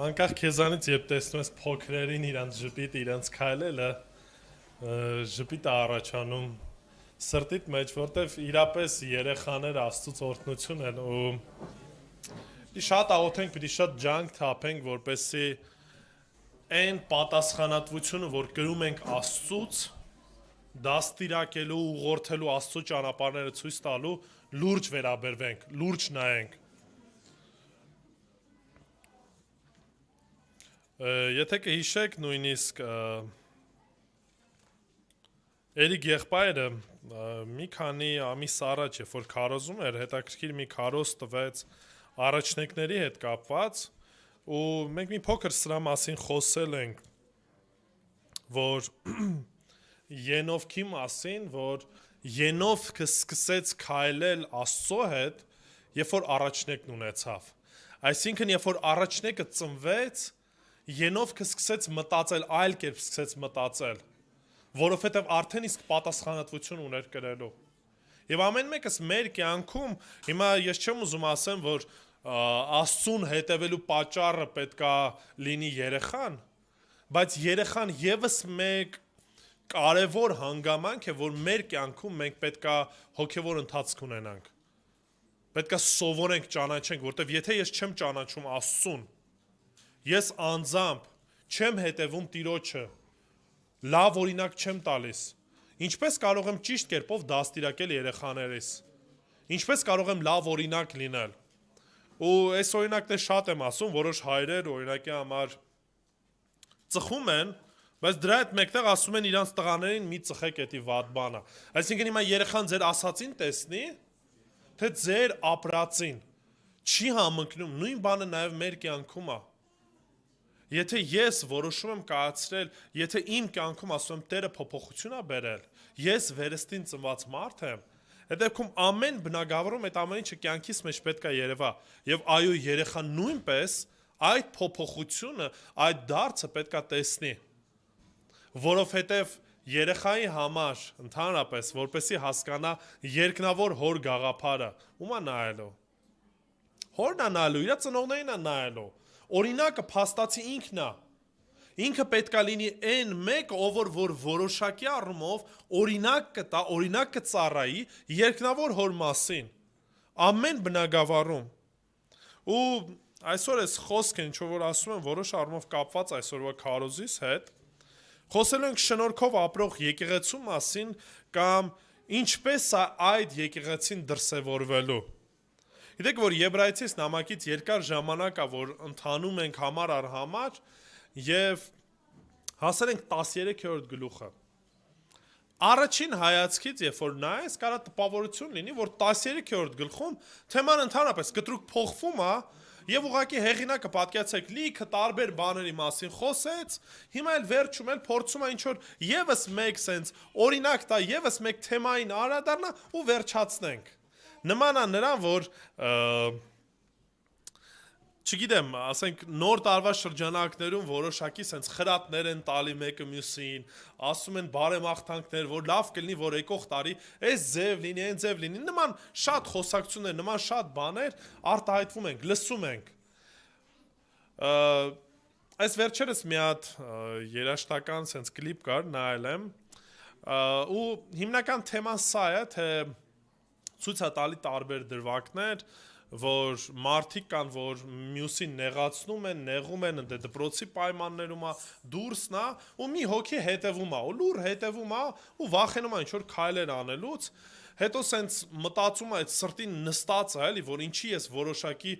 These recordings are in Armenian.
Անկախ քեզանից երբ տեսնում ես փոքրերին իրանց ժպիտ, իրանց քայլելը, ժպիտը առաջանում սրտիդ մեջ, որտեվ իրապես երեխաներ Աստծուց օրհնություն են ու շատ աղոթենք, պիտի շատ ջանք թափենք, որպեսզի այն պատասխանատվությունը, որ կրում ենք Աստծուց, դաստիարակելու, ուղղորդելու Աստծո ճանապարհները ցույց տալու, լուրջ վերաբերվենք, լուրջ նայենք։ Եթե կհիշեք նույնիսկ Էրիկ եղբայրը մի քանի ամիս առաջ, երբ որ քարոզում էր, հետաքրքիր մի քարոզ տվեց առաջնեկների հետ կապված ու մենք մի փոքր սրա մասին խոսել ենք, որ Ենովքի մասին, որ Ենովքը սկսեց քայլել Աստծո հետ, երբ որ առաջնեկն ունեցավ։ Այսինքն, երբ որ առաջնեկը ծնվեց, Ենովքը սկսեց մտածել, այլ կերպ սկսեց մտածել, որովհետև արդեն իսկ պատասխանատվություն ուներ կրելու։ Եվ ամեն մեկս մեր կյանքում, հիմա ես չեմ ուզում ասեմ, որ Աստծուն հետևելու պատճառը պետքա լինի երեխան, բայց երեխան եւս մեկ կարևոր հանգամանք է, որ մեր կյանքում մենք պետքա հոգևոր ընթացք ունենանք։ Պետքա սովորենք ճանաչենք, որովհետև եթե ես չեմ ճանաչում Աստծուն, ես անձամբ չեմ հետևում Տիրոջը, լավ օրինակ չեմ տալիս, ինչպես կարող եմ ճիշտ կերպով դաստիարակել երեխաներիս, ինչպես կարող եմ լավ օրինակ լինել, ու այս օրինակն շատ եմ ասում, որոշ հայրեր օրինակի համար ծխում են, բայց դրա հետ մեկտեղ ասում են իրանց տղաներին մի ծխեք էդի վատ բանը, այսինքն հիմա երեխան ձեր ասածին տեսնի, թե ձեր ապրածին, չի համընկնում, նույն բանը նաև մեր կյանքում է։ Եթե ես որոշում եմ կայացրել, եթե իմ կյանքում ասում եմ Տերը փոփոխություն է բերել, ես վերստին ծնված մարդ եմ, այդ դեպքում ամեն բնագավառում այդ ամեն ինչը կյանքիս մեջ պետք է երևա, եւ այո երեխան նույնպես այդ փոփոխությունը, այդ դարձը պետք է տեսնի, որովհետեւ երեխայի համար ընդհանրապես որպեսի հասկանա երկնավոր հոր գաղափարը, ումա նայելու, հորն է նայելու, իր ծնողներին է նայելու, օրինակը փաստացի ինքն է, ինքը պետք է լինի այն մեկը, որ որոշակի առումով օրինակ կտա, օրինակ կծառայի երկնավոր հոր մասին, ամեն բնագավառում, ու այսօր այս խոսքը, ինչ որ ասում եմ, որոշ առումով կապված այսօրվա քարոզիս հետ, խոսելու ենք շնորհքով ապրող եկեղեցու մասին կամ ինչպես է այդ եկեղեցին դրսևորվելու։ Գիտեք, որ Եբրայեցիս նամակից երկար ժամանակ է, որ ընթանում ենք համար առ համար եւ հասել ենք 13-րդ գլուխը։ Առաջին հայացքից, երբ որ նայես, կարա տպավորություն լինի, որ 13-րդ գլխում թեման ընդհանրապես կտրուկ փոխվում է եւ ուղղակի հեղինակը պատկացեք լիքը տարբեր բաների մասին խոսեց, հիմա էլ վերջում էլ փորձում է ինչ որ եւս մեկ sense օրինակ տա, եւս մեկ թեմային անդրադառնա ու վերջացնենք։ Նման է նրան, որ չգիտեմ, ասենք նոր տարվա շրջանակներում որոշակի sense խրատներ են տալի մեկը մյուսին, ասում են բարեմաղթանքներ, որ լավ կլինի, որ եկող տարի այս ձև լինի, այն ձև լինի, նման շատ խոսակցություններ, նման շատ բաներ արտահայտվում ենք, լսում ենք։ Այս վերջերս մի հատ երաժշտական sense կլիպ կար, նայել եմ, ու հիմնական թեման սա է, թե ցույց է տալի տարբեր դրվագներ, որ մարդիկ կան, որ մյուսին նեղացնում են, նեղում են, դպրոցի պայմաններում է, դուրսն է, ու մի հոգի հետևում է, ու լուր հետևում է, ու վախենում է ինչ-որ քայլեր անելուց, հետո սենց մտածում է այդ սրտին նստած է, էլի, որ ինչի ես որոշակի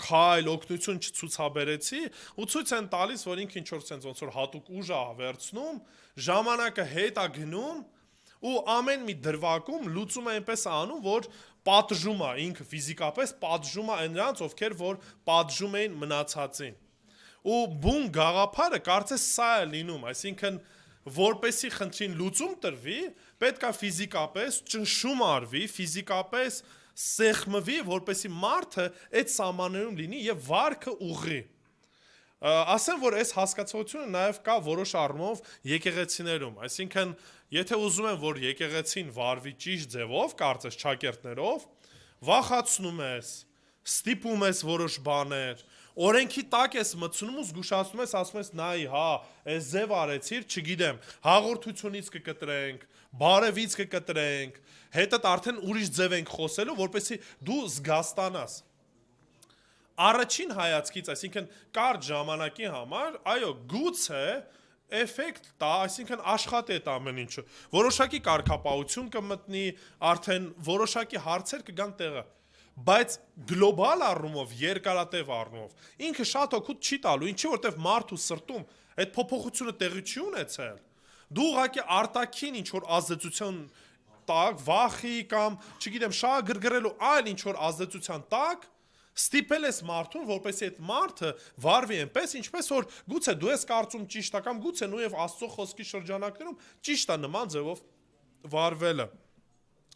քայլ, օգնություն չցուցաբերեցի, ու ցույց են տալիս, որ ինքը ինչ-որ սենց ոնց որ հատուկ ուժ է վերցնում, ժամանակը հետ է գնում, ու ամեն մի դրվագում լուծում է այնպես անում, որ պատժում է, ինքը ֆիզիկապես պատժում է նրանց, ովքեր որ պատժում էին մնացածին։ Ու բուն գաղափարը կարծես սա է լինում, այսինքն որպեսի խնդրին լուծում տրվի, պետք է ֆիզիկապես ճնշում արվի, ֆիզիկապես սեղմվի, որպեսի մարդը այդ սահմաններում լինի եւ վարքը ուղղի։ Ասեմ, որ այս հասկացությունը նաև կա որոշ առումով եկեղեցիներում, այսինքն, եթե ուզում են, որ եկեղեցին վարվի ճիշտ ձևով, կարծես ճակերտներով, վախացնում ես, ստիպում ես որոշ բաներ, օրենքի տակ ես մտցնում ու զգուշացնում ես, ասում ես, նայ, հա, այս ձև արեցիր, չգիտեմ, հաղորդությունից կկտրենք, բարևից կկտրենք, հետդ արդեն ուրիշ ձև ենք խոսելու, որպեսզի դու զգաստանաս։ Առաջին հայացքից, այսինքն կարճ ժամանակի համար, այո, գուցե էֆեկտ տա, այսինքն աշխատի այդ ամեն ինչը։ Որոշակի կարգապահություն կմտնի, արդեն որոշակի հարցեր կգան տեղը։ Բայց գլոբալ առումով, երկարատև առումով, ինքը շատ օգուտ չի տալու, ինչի որտեվ մարդու սրտում այդ փոփոխությունը տեղի չի ունեցել։ Դու ուղղակի արտաքին ինչ որ ազդեցության տակ, վախի կամ, չգիտեմ, շահը գրգռելու այլ ինչ որ ազդեցության տակ ստիպել ես մարդուն, որպեսզի այդ մարդը վարվի այնպես, ինչպես որ գուցե դու ես կարծում ճիշտ է կամ գուցե նույնև Աստծո խոսքի շրջանակներում ճիշտ է նման ձևով վարվելը։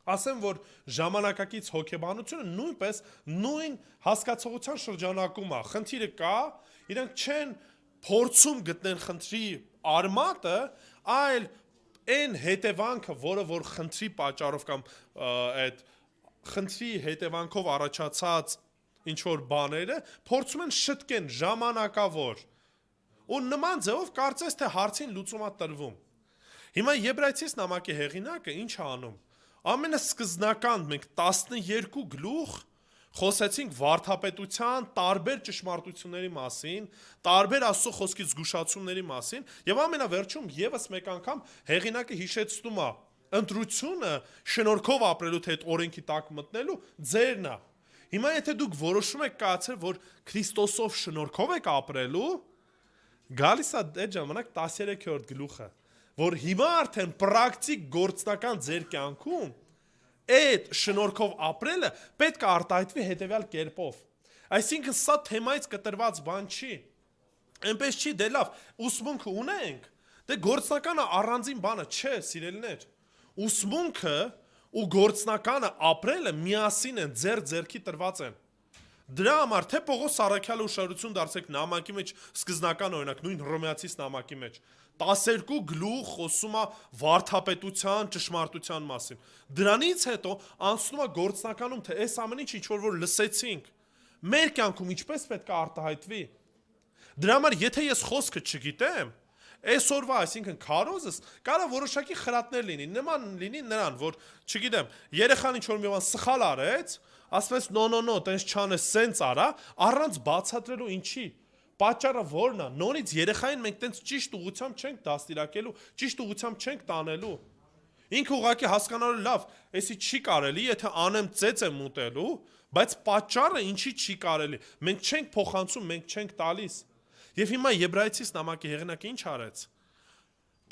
Ասեմ, որ ժամանակակից հոգեբանությունը նույնպես նույն հասկացողության շրջանակում է։ Խնդիրը կա, իրենք չեն փորձում գտնեն խնդրի արմատը, այլ այն հետևանքը, որը որ խնդրի պատճառով կամ այդ խնդրի հետևանքով առաջացած ինչ որ բաները փորձում են շտկեն ժամանակավոր ու նման ձևով կարծես թե հարցին լուծում է տրվում։ Հիմա Եբրայեցիս նամակի հեղինակը ինչ է անում։ Ամենասկզնական մենք 12 գլուխ խոսեցինք վարդապետության տարբեր ճշմարտությունների մասին, տարբեր Աստծո խոսքի զգուշացումների մասին, եւ ամենավերջում եւս մեկ անգամ հեղինակը հիշեցնում է ընտրությունը շնորհքով ապրելու թե այդ օրենքի տակ մտնելու ձերն է։ Հիմա եթե դուք որոշում եք կայացել, որ Քրիստոսով շնորհքով եք ապրելու, գալիս է այդ ժամանակ 13-րդ գլուխը, որ հիմա արդեն պրակտիկ գործնական ձեր կյանքում այդ շնորհքով ապրելը պետք է արտահայտվի հետևյալ կերպով։ Այսինքն սա թեմայից կտրված բան չի։ Այնպես չի, դե լավ, ուսմունքը ունենք, դե գործնականը առանձին բանը չէ, սիրելիներ։ Ուսմունքը ու գործնականը ապրելը միասին են, ձեռքի տրված են։ Դրա համար թե Պողոս Սարաքյալը ուշադրություն դարձեք նամակի մեջ սկզբնական օրինակ նույն Հռոմեացիս նամակի մեջ 12 գլուխ խոսում է վարդապետության ճշմարտության մասին։ Դրանից հետո անցնում է գործնականում թե այս ամեն ինչ որ լսեցինք մեր կյանքում ինչպես պետք է արտահայտվի։ Դրա համար եթե ես խոսքը չգիտեմ, այսօրվա, այսինքն քարոզս կարա որոշակի խրատներ լինի, նման լինի նրան, որ չգիտեմ, երեխան ինչ որ մի բան սխալ արեց, ասես նո, տես չանես, սենց արա, առանց բացատրելու ինչի։ Պատճառը որն է, նորից երեխային մենք տենց ճիշտ ուղղությամբ չենք դաստիարակելու, ճիշտ ուղղությամբ չենք տանելու։ Ինքը ուղղակի հասկանալու լավ, էսի չի կարելի, եթե անեմ ծեծ եմ ուտելու, բայց պատճառը ինչի չի կարելի։ Մենք չենք փոխանցում, մենք չենք տալիս։ Եվ հիմա Եբրայեցիս նամակի հեղինակը ինչ արեց։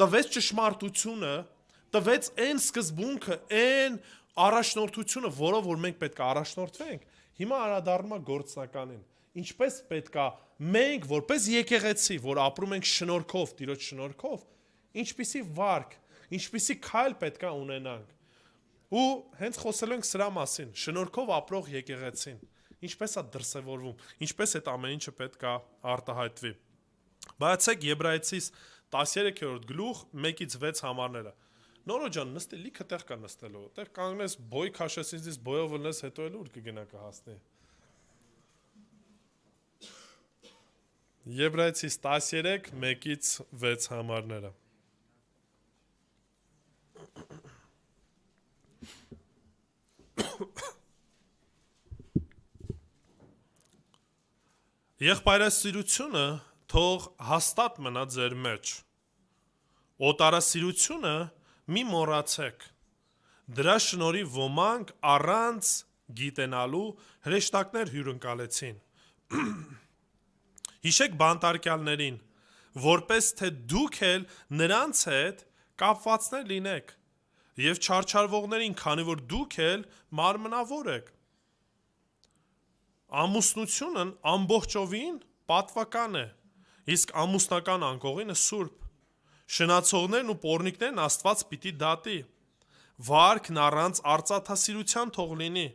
Տվեց ճշմարտությունը, տվեց այն սկզբունքը, այն առաջնորդությունը, որով որ մենք պետք է առաջնորդվենք, հիմա անդրադառնում է գործնականին։ Ինչպես պետք է մենք որպես եկեղեցի, որ ապրում ենք շնորհքով, Տիրոջ շնորհքով, ինչպիսի վարք, ինչպիսի քայլ պետք է ունենանք։ Ու հենց խոսելու ենք սրա մասին, շնորհքով ապրող եկեղեցին, ինչպես է դրսևորվում, ինչպես այդ ամեն ինչը պետք է արտահայտվի։ Բացեք Եբրայեցիս 13-րդ գլուխ 1-ից 6 համարները։ Նորո ջան, նստի լիքը տեղ կա նստելու, տեղ կանգնես, բոյ քաշես ինձ բոյով լնես, հետո էլ ուր կգնա կհասնի։ Եբրայեցիս 13 1-ից 6 համարները։ Եղբայրասիրությունը թող հաստատ մնա ձեր մեջ։ Օտարասիրությունը մի մոռացեք։ Դրա շնորհիվ ոմանք առանց գիտենալու հրեշտակներ հյուրընկալեցին։ Հիշեք բանտարկյալներին, որպես թե դուք էլ նրանց հետ կապվածներ լինեք, եւ չարչարվողներին, քանի որ դուք էլ մարմնավոր եք։ Ամուսնությունն ամբողջովին պատվական է, իսկ ամուսնական անկողինը սուրբ։ Շնացողներն ու պոռնիկներն Աստված պիտի դատի։ Վարքն առանց արծաթասիրության թող լինի։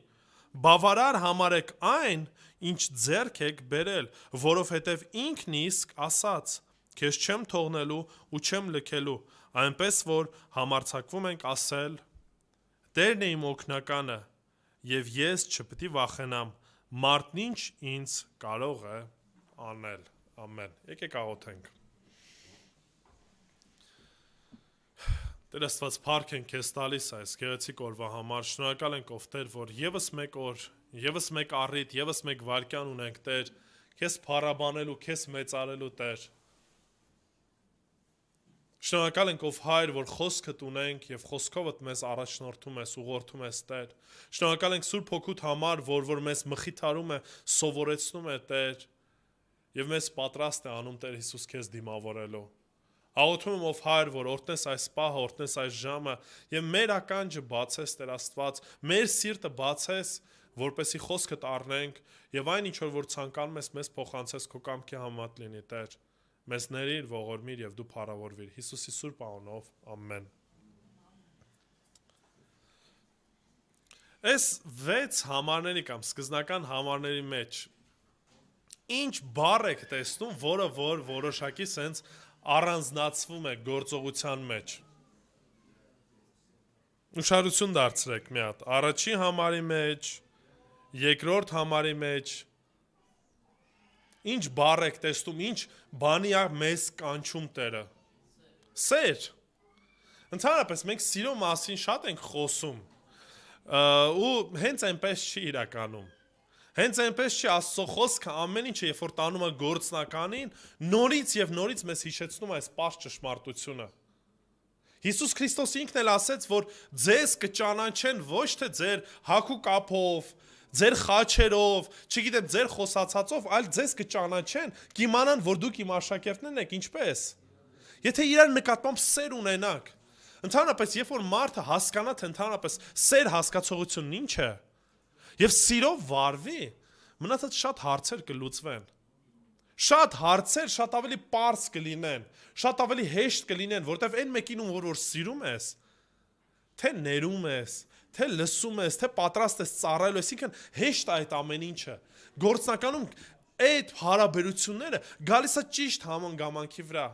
Բավարար համարեք այն, ինչ ձեռք եք բերել, որովհետև ինքն իսկ ասաց. Քեզ չեմ թողնելու ու չեմ լքելու, այնպես որ համարձակվում ենք ասել. Տերն է իմ օգնականը, եւ ես չպետք է վախենամ, մարդն ինչ ինձ կարող է անել։ Ամեն։ Եկեք աղոթենք։ Տեր Աստված, փառք ենք քեզ տալիս այս գեղեցիկ օրվա համար։ Շնորհակալ ենք ով Տեր, որ եւս մեկ օր, եւս մեկ առիթ, եւս մեկ վայրկյան ունենք Տեր, քեզ փառաբանելու, քեզ մեծարելու Տեր։ Շնորհակալ ենք ով Հայր, որ խոսքդ ունենք եւ խոսքովդ մեզ առաջնորդում ես, ուղղորդում ես Տեր։ Շնորհակալ ենք Սուրբ Հոգուդ համար, որ մեզ մխիթարում է, սովորեցնում է Տեր եւ մեզ պատրաստ է անում Տեր Հիսուս քեզ դիմավորելու։ Աղոթում եմ ով Հայր, որ օրհնես այս պահը, օրհնես այս ժամը եւ մեր ականջը բացես Տեր Աստված, մեր սիրտը բացես, որպեսի խոսքդ առնենք եւ այն ինչ որ ցանկանում ես մեզ փոխանցես քո կամքի համեմատ լինի Տեր։ Մեզ ներիր, ողորմիր եւ դու փառավորվիր Հիսուսի սուրբ անունով։ Ամեն։ Այս 6 համարների կամ սկզբնական համարների մեջ ինչ բառ եք տեսնում, որը որոշակի sense առանձնացվում է գործողության մեջ։ Ուշադրություն դարձրեք մի հատ։ Առաջին համարի մեջ, երկրորդ համարի մեջ ինչ բառ եք տեսնում, ինչ բանի է մեզ կանչում Տերը։ Սեր։ Ընդհանրապես մենք սիրո մասին շատ ենք խոսում։ Ու հենց այնպես չի իրականում։ Հենց այնպես չի Աստծո խոսքը ամեն ինչը երբ որ տանում է գործնականին, նորից եւ նորից մեզ հիշեցնում այս պարզ ճշմարտությունը։ Հիսուս Քրիստոս ինքն էլ ասեց, որ ձեզ կճանաչեն ոչ թե ձեր հագու կապով, ձեր խաչերով, չգիտեմ, ձեր խոսացածով, այլ ձեզ կճանաչեն, կիմանան, որ դուք իմ աշակերտներն եք, ինչպես։ Եթե իրար նկատմամբ սեր ունենաք, ընդհանրապես երբ որ մարդը հասկանա, թե ընդհանրապես սեր հասկացողությունն ինչ է, եւ սիրով վարվի, մնացած շատ հարցեր կլուծվեն։ Շատ հարցեր շատ ավելի պարզ կլինեն, շատ ավելի հեշտ կլինեն, որտեվ այն մեկին որ սիրում ես, թե ներում ես, թե լսում ես, թե պատրաստ ես ծառայելու, այսինքն հեշտ է այդ ամեն ինչը։ Գործնականում այդ հարաբերությունները գալիս է ճիշտ համընկամանքի վրա։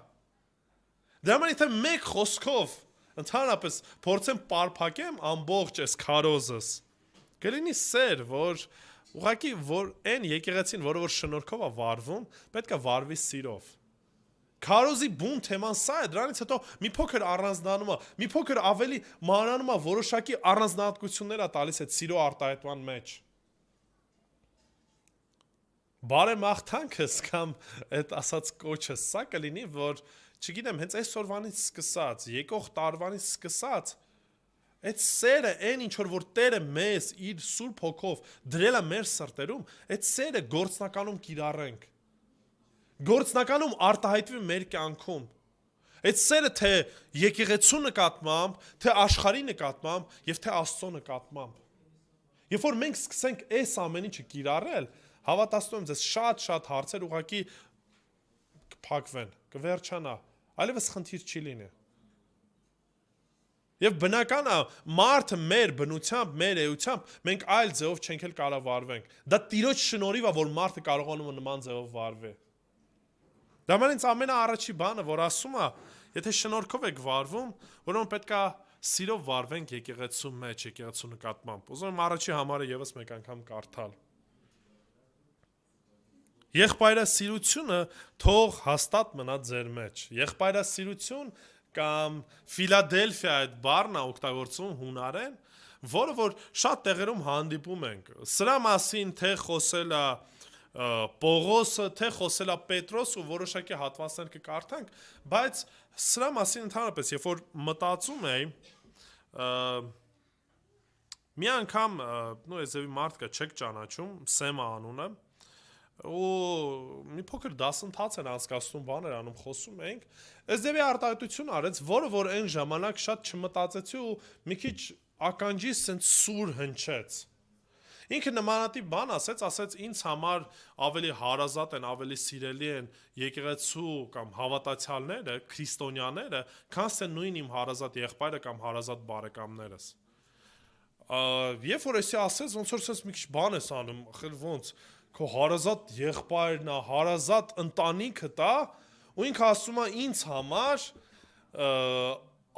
Դրա համար եթե մեկ խոսքով ընդհանրապես փորձեմ պարփակեմ ամբողջ այս քարոզս, կլինի սեր, որ ուղղակի որ այն եկեղեցին, որը որ շնորհքով է վարվում, պետք է վարվի սիրով։ Քարոզի բուն թեման սա է, դրանից հետո մի փոքր առանձնանում է, մի փոքր ավելի մանրանում է, որոշակի առանձնահատկություններ է տալիս այդ սիրո արտահայտման մեջ։ Բարեմաղթանքս կամ այդ ասած կոչը սա կլինի, որ չգիտեմ, հենց այսօրվանից սկսած, եկող տարվանից սկսած այդ սերը, այն ինչ որ Տերը մեզ իր Սուրբ Հոգով դրել է մեր սրտերում, այդ սերը գործնականում կիրառենք։ Գործնականում արտահայտվի մեր կյանքում։ Այդ սերը թե եկեղեցու նկատմամբ, թե աշխարհի նկատմամբ եւ թե Աստծո նկատմամբ։ Երբ որ մենք սկսենք այս ամեն ինչը կիրառել, հավատացնում եմ ձեզ շատ հարցեր ուղղակի կփակվեն, կվերջանա, այլևս խնդիր չի լինի։ Եվ բնական է, մարդը մեր բնությամբ, մեր էությամբ մենք այլ ձևով չենք էլ կարող վարվենք։ Դա Տիրոջ շնորհիվ է, որ մարդը կարողանում է նման ձևով վարվել։ Դա մենից ամենաառաջի բանը, որ ասում է, եթե շնորհքով եք վարվում, ուրեմն պետք է սիրով վարվենք եկեղեցու մեջ, եկեղեցու նկատմամբ։ Ուզում եմ առաջի համարը եւս մեկ անգամ կարդալ։ Եղբայրասիրությունը թող հաստատ մնա ձեր մեջ։ Եղբայրասիրություն կամ Ֆիլադելֆիա այդ բառն է օգտագործում հունարեն, որը որ շատ տեղերում հանդիպում ենք։ Սրա մասին թե խոսել է Պողոսը, թե խոսել է Պետրոս ու որոշակի հատվածներ կկարդանք, բայց սրա մասին ընդհանրապես երբ որ մտածում էի, մի անգամ եզևի մարդ կա չեք ճանաչում, Սեմա անունը, ու մի փոքր դասընթաց են անցկացնում, բաներ անում, խոսում ենք, եզևի արտահայտություն արեց, որը որ այն ժամանակ շատ չմտածեցի ու մի քիչ ականջիս սենց սուր հնչեց։ Ինքը նմանատիպ բան ասեց ինձ համար ավելի հարազատ են, ավելի սիրելի են եկեղեցու կամ հավատացյալները, քրիստոնյաները, քան թե նույն իմ հարազատ եղբայրը կամ հարազատ բարեկամներս։ Երբ որ էսի ասեց, ոնց որ ասես մի քիչ բան ես անում, ոնց քո հարազատ եղբայրն է, հարազատ ընտանիքը տա, ու ինքը ասում է ինձ համար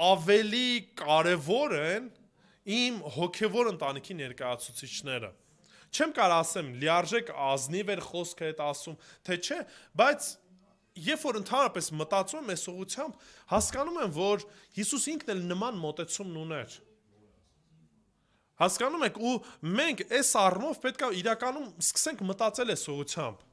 ավելի կարևոր են իմ հոգևոր ընտանիքի ներկայացուցիչները։ Չեմ կարող ասեմ լիարժեք ազնիվ էր խոսքը այդ ասում, թե չէ, բայց երբ որ ընդհանրապես մտածում եմ այս ուղղությամբ, հասկանում եմ, որ Հիսուս ինքն էլ նման մոտեցումն ուներ։ Հասկանում եք, ու մենք այս առումով պետք է իրականում սկսենք մտածել այս ուղղությամբ։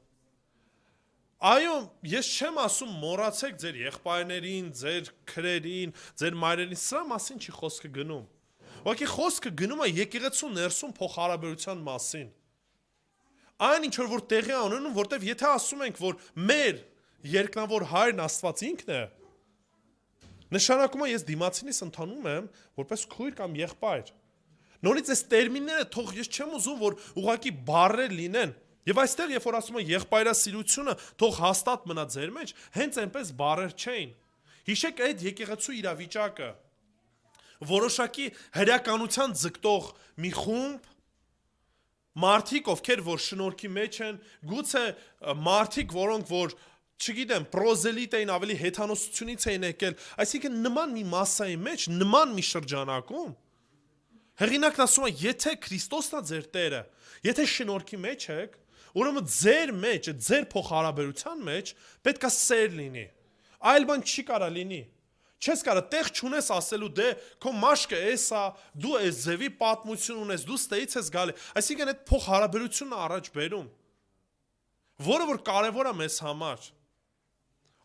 Այո, ես չեմ ասում մոռացեք ձեր եղբայրներին, ձեր քրերին, ձեր մայրերին, սրա մասին չի խոսքը գնում։ Ուղղակի խոսքը գնում է եկեղեցու ներսում փոխհարաբերության մասին։ Այն ինչ որ տեղի է ունենում, որտեվ եթե ասում ենք, որ մեր երկնավոր Հայրն Աստված ինքն է, նշանակում է ես դիմացինիս ընդանում եմ որպես քույր կամ եղբայր։ Նորից այս տերմինները թող ես չեմ ուզում, որ ուղղակի բառեր լինեն։ Եվ այստեղ, երբ որ ասում են եղբայրասիրությունը, թող հաստատ մնա ձեր մեջ, հենց այնպես բառեր չէին։ Հիշեք այդ եկեղեցու իրավիճակը։ Որոշակի հրեականության ձգտող մի խումբ մարդիկ, ովքեր որ շնորհքի մեջ են, գուցե մարդիկ, որոնք որ չգիտեմ, պրոզելիտ էին, ավելի հեթանոսությունից էին եկել, այսինքն նման մի մասայի մեջ, նման մի շրջանակում հեղինակն ասում է, եթե Քրիստոսն է ձեր Տերը, եթե շնորհքի մեջ եք, ուրեմն ձեր մեջ, ձեր փոխհարաբերության մեջ պետք է սեր լինի։ Այլ բան չի կարա լինի։ Չես կարա տեղ չունես ասելու դե քո մաշկը էս է, դու այս ձևի պատմություն ունես, դու ստեից ես գալի։ Այսինքն այդ փոխհարաբերությունը առաջ բերում, որը որ կարևոր է մեզ համար։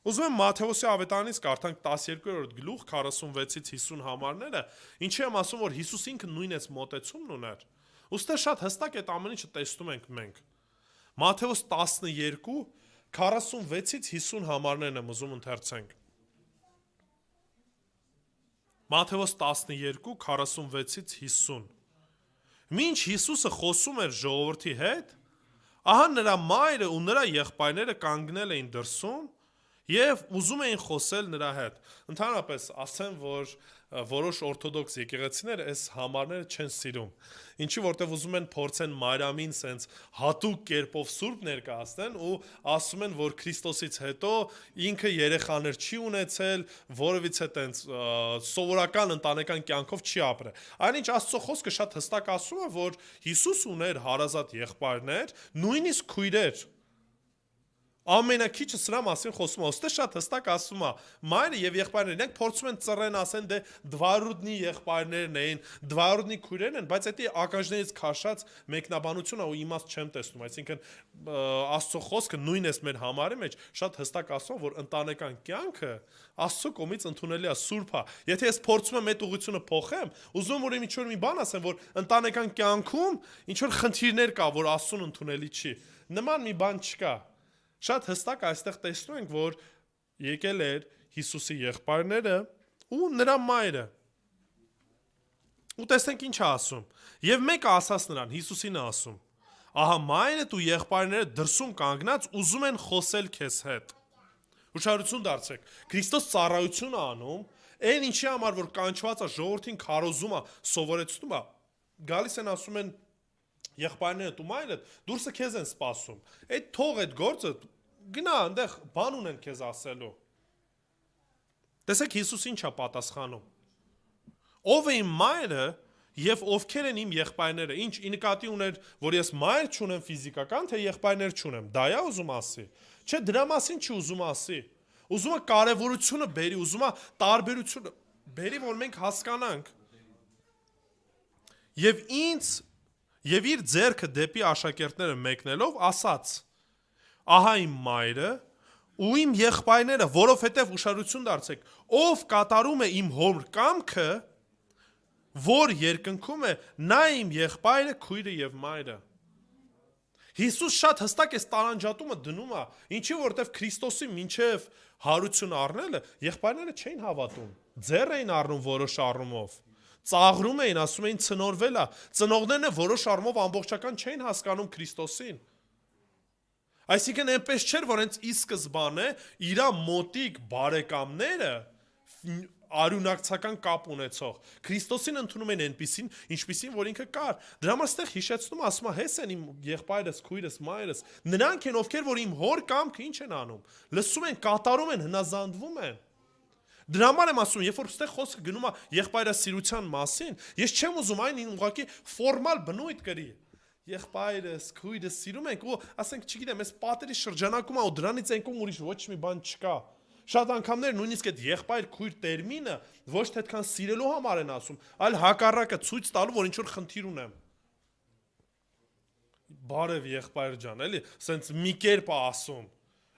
Ուզում եմ Մատթեոսի ավետարանից կարդանք 12-րդ գլուխ 46-ից 50 համարները, ինչի եմ ասում, որ Հիսուս ինքը նույն այս մոտեցումն ուներ։ Ուստի շատ հստակ այդ ամեն ինչը տեսնում ենք մենք։ Մատթեոս 12 46-ից 50 համարներն եմ ուզում ընթերցենք։ Մատթեոս 12 46-ից 50։ Մինչ Հիսուսը խոսում էր ժողովրդի հետ, ահա նրա մայրը ու նրա եղբայրները կանգնել էին դրսում և ուզում էին խոսել նրա հետ։ Ընդհանրապես ասեմ, որ որոշ օրթոդոքս եկեղեցիներ այս համարները չեն սիրում։ Ինչի որտեվ ուզում են փորձեն Մարիամին սենց հատուկ կերպով սուրբ ներկայացնեն ու ասում են, որ Քրիստոսից հետո ինքը երեխաներ չի ունեցել, որևիցե տենց սովորական ընտանեկան կյանքով չի ապրել։ Այնինչ Աստծո խոսքը շատ հստակ ասում է, որ Հիսուս ուներ հարազատ եղբայրներ, նույնիսկ քույրեր։ Ամենակիչը սրա մասին խոսում է, ոստե շատ հստակ ասում է, մայրը եւ եղբայրները, իրենք փորձում են ծռեն ասեն, դե դվարուդնի եղբայրներն էին, դվարուդնի քույրերն են, բայց դա ակաժներից քաշած մեկնաբանություն է ու իմաստ չեմ տեսնում, այսինքն Աստծո խոսքը նույն էս մեր համարի մեջ շատ հստակ ասում է, որ ընտանեկան կյանքը Աստծո կողմից ընդունելի է, սուրբ է։ Եթե ես փորձում եմ այդ ուղղությունը փոխեմ, ուզում եմ որ ինչ որ մի բան ասեմ, որ ընտանեկան կյանքում ինչ որ խնդիրներ կա, որ Աստծուն ընդունելի չի։ Նման մի բան չկա։ Շատ հստակ այստեղ տեսնում ենք, որ եկել էր Հիսուսի եղբայրները ու նրա մայրը։ Ու տեսնենք ինչ է ասում։ Եվ մեկը ասաց նրան, Հիսուսին է ասում. ահա մայրդ ու եղբայրները դրսում կանգնած ուզում են խոսել քեզ հետ։ Ուշադրություն դարձրեք։ Քրիստոս ծառայություն է անում, այն ինչի համար որ կանչված է ժողովրդին քարոզում է, սովորեցնում է, գալիս են ասում են եղբայրներդ ու մայրդ դուրսը քեզ են սպասում։ Այդ թող այդ գործը գնա այնտեղ բան ունեն քեզ ասելու։ Տեսեք Հիսուս ինչ է պատասխանում։ Ով է իմ մայրը եւ ովքեր են իմ եղբայրները։ Ինչ ի նկատի ուներ, որ ես մայր չունեմ ֆիզիկական, թե եղբայրներ չունեմ։ Դա է ուզում ասի։ Չէ, դրա մասին չի ուզում ասի։ Ուզում է կարևորությունը բերի, ուզում է տարբերությունը բերի, որ մենք հասկանանք։ Եվ ինձ Եվ իր ձեռքը դեպի աշակերտները մեկնելով ասաց. ահա իմ մայրը ու իմ եղբայրները, որովհետև ուշադրություն դարձեք, ով կատարում է իմ հոր կամքը, որ երկնքում է, նա իմ եղբայրը, քույրը եւ մայրը։ Հիսուս շատ հստակ է տարանջատումը դնում է, ինչի որովհետև Քրիստոսի մինչև հարություն առնելը եղբայրները չէին հավատում, ձեռ էին առնում որոշ առումով։ Ծաղրում էին, ասում էին ցնորվել է, ծնողներն որոշ առումով ամբողջական չէին հասկանում Քրիստոսին։ Այսինքն այնպես չէր, որ հենց ի սկզբանե իր մոտիկ բարեկամները արյունակցական կապ ունեցող։ Քրիստոսին ընդունում են այնպիսին, ինչպիսին որ ինքը կար։ Դրա համար ստեղ հիշեցնում ասում է, հես են իմ եղբայրս, քույրս, մայրս, նրանք են ովքեր որ իմ հոր կամքը ինչ են անում։ Լսում են, կատարում են, հնազանդվում են։ Դրա համար եմ ասում, երբ որ ստեղ խոսքը գնում է եղբայրասիրության մասին, ես չեմ ուզում այն ուղղակի ֆորմալ բնույթ կրի։ Եղբայրս, քույրս սիրում ենք ու ասենք, չգիտեմ, այս պատերի շրջանակում է ու դրանից այնքան ուրիշ ոչ մի բան չկա։ Շատ անգամներ նույնիսկ այդ եղբայր քույր տերմինը ոչ թե այդքան սիրելու համար են ասում, այլ հակառակը ցույց տալու, որ ինչ որ խնդիր ունեմ։ Բարև եղբայր ջան, էլի, սենց մի կերպ է ասում։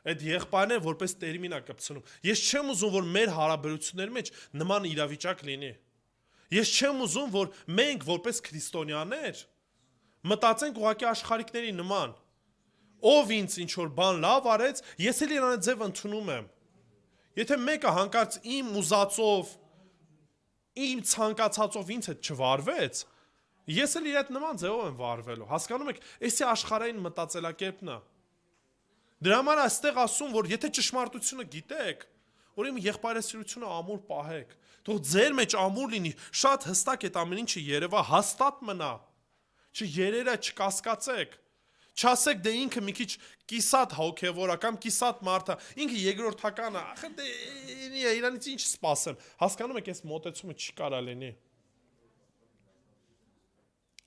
Այդ եղբայրն որպես տերմին է կպցնում։ Ես չեմ ուզում, որ մեր հարաբերությունների մեջ նման իրավիճակ լինի։ Ես չեմ ուզում, որ մենք որպես քրիստոնյաներ մտածենք ուղղակի աշխարհիկների նման։ Ով ինձ ինչ որ բան լավ արեց, ես էլ իրան այդ ձև ընդունում եմ։ Եթե մեկը հանկարծ իմ ուզածով, իմ ցանկացածով ինձ հետ չվարվեց, ես էլ իր այդ նման ձևով եմ վարվելու։ Հասկանում եք, էսի աշխարհային մտածելակերպն է։ Դրա համար այստեղ ասում, որ եթե ճշմարտությունը գիտեք, որ իմ եղբայրասիրությունը ամուր պահեք, թող ձեր մեջ ամուր լինի, շատ հստակ այդ ամեն ինչը երևա, հաստատ մնա, չերերա, չկասկածեք, չասեք դե ինքը մի քիչ կիսատ հոգևոր է կամ կիսատ մարդ է, ինքը երկրորդական է, ախր դե իրանից ինչ սպասեմ, հասկանում եք, այս մոտեցումը չի կարա լինի։